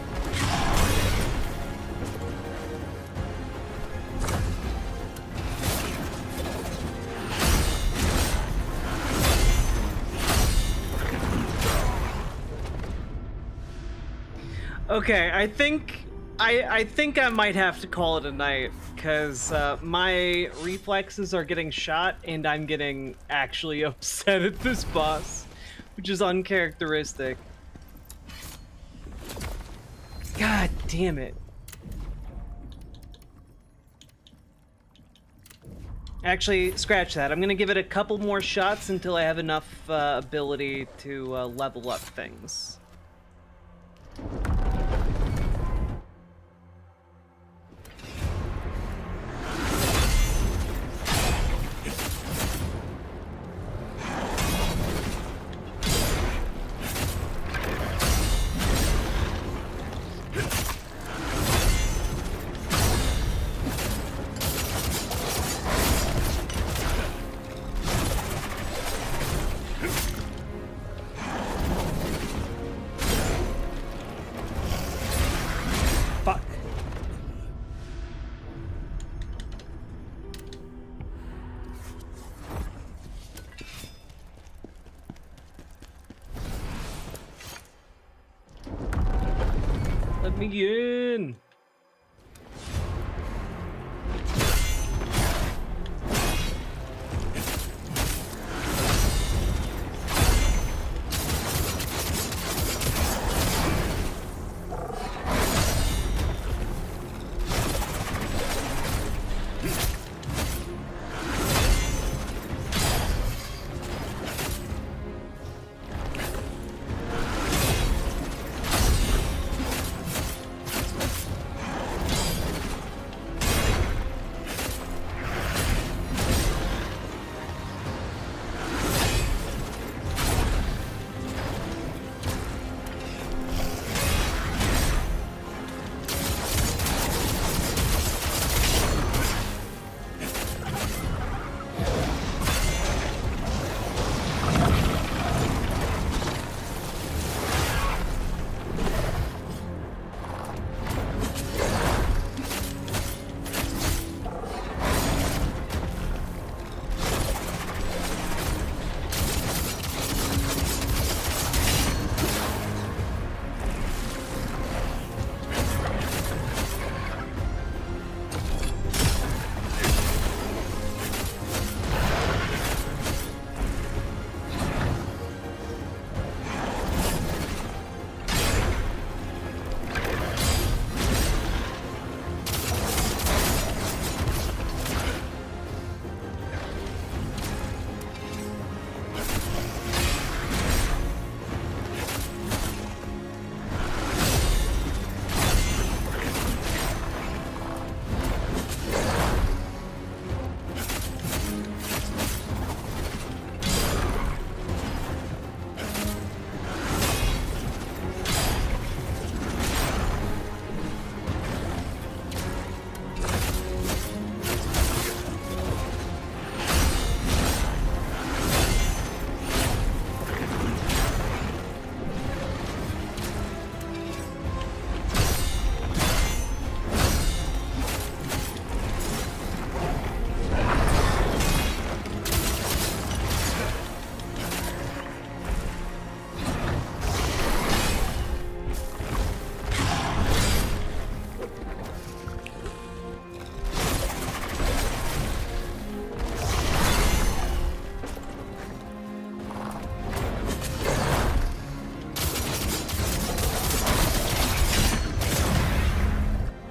[SPEAKER 1] Okay, I think I might have to call it a night, because my reflexes are getting shot and I'm getting actually upset at this boss, which is uncharacteristic. God damn it. Actually, scratch that. I'm gonna give it a couple more shots until I have enough ability to level up things. Fuck. Me in.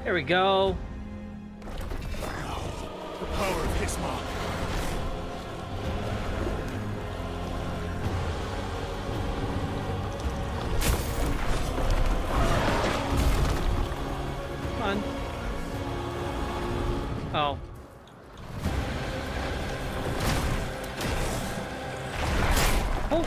[SPEAKER 1] There we go.
[SPEAKER 8] The power of his mark.
[SPEAKER 1] Come on. Oh. Oh.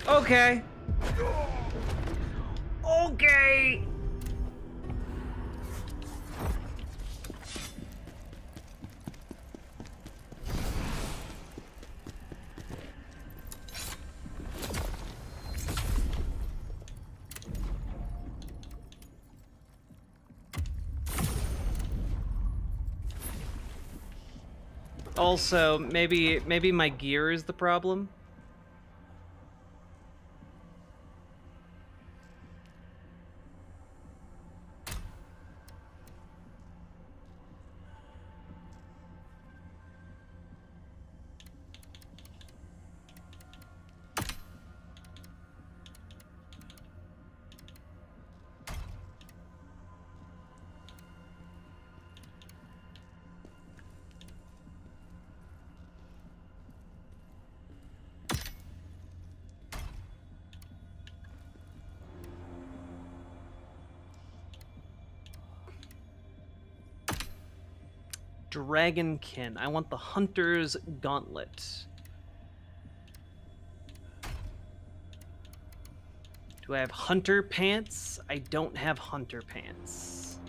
[SPEAKER 1] Okay. Okay. Also, maybe my gear is the problem. Dragonkin. I want the Hunter's Gauntlet. Do I have Hunter Pants? I don't have Hunter Pants.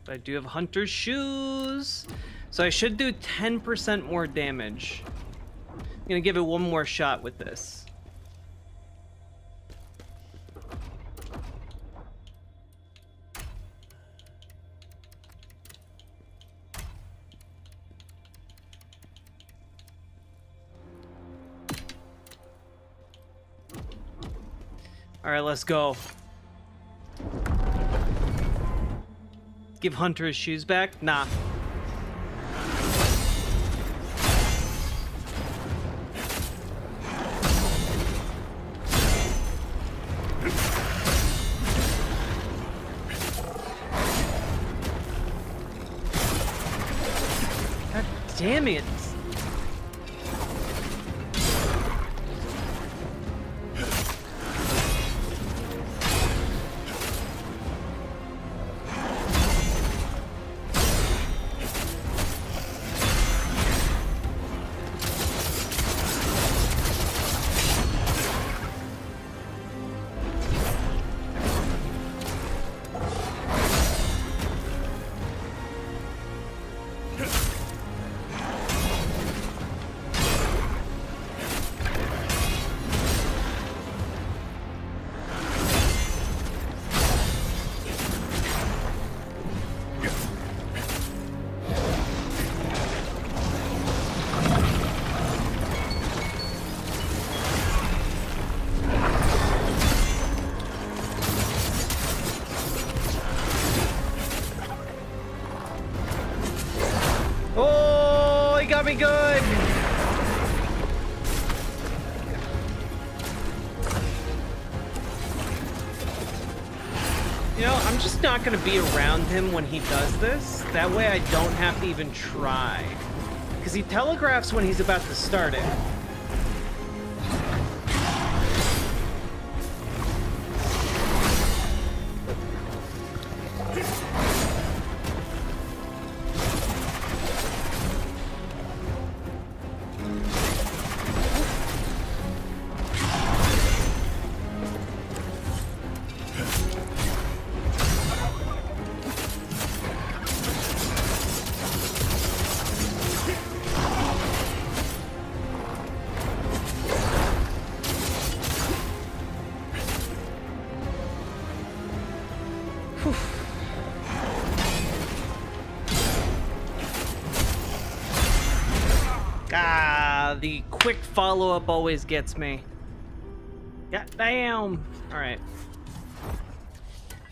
[SPEAKER 1] But I do have hunter's shoes, so I should do 10% more damage. I'm gonna give it one more shot with this. All right, let's go. Give Hunter his shoes back? Nah. God damn it. Oh, he got me good. You know, I'm just not gonna be around him when he does this. That way I don't have to even try. Because he telegraphs when he's about to start it. Ah, the quick follow-up always gets me. God damn. All right.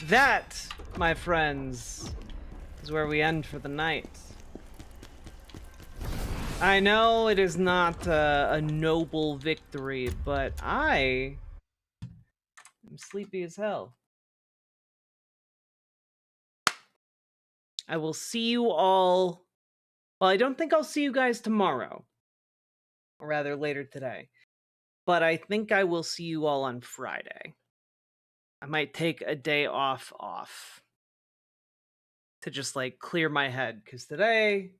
[SPEAKER 1] That, my friends, is where we end for the night. I know it is not a noble victory, but I am sleepy as hell. I will see you all. Well, I don't think I'll see you guys tomorrow. Or rather, later today. But I think I will see you all on Friday. I might take a day off to just, like, clear my head, because today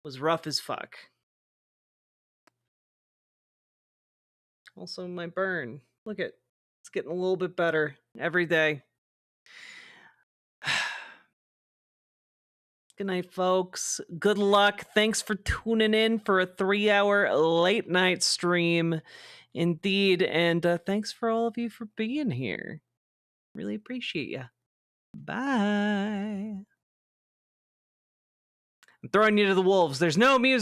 [SPEAKER 1] was rough as fuck. Also, my burn. Look at, it's getting a little bit better every day. Good night, folks. Good luck. Thanks for tuning in for a 3-hour late night stream. Indeed. And thanks for all of you for being here. Really appreciate you. Bye. I'm throwing you to the wolves. There's no music.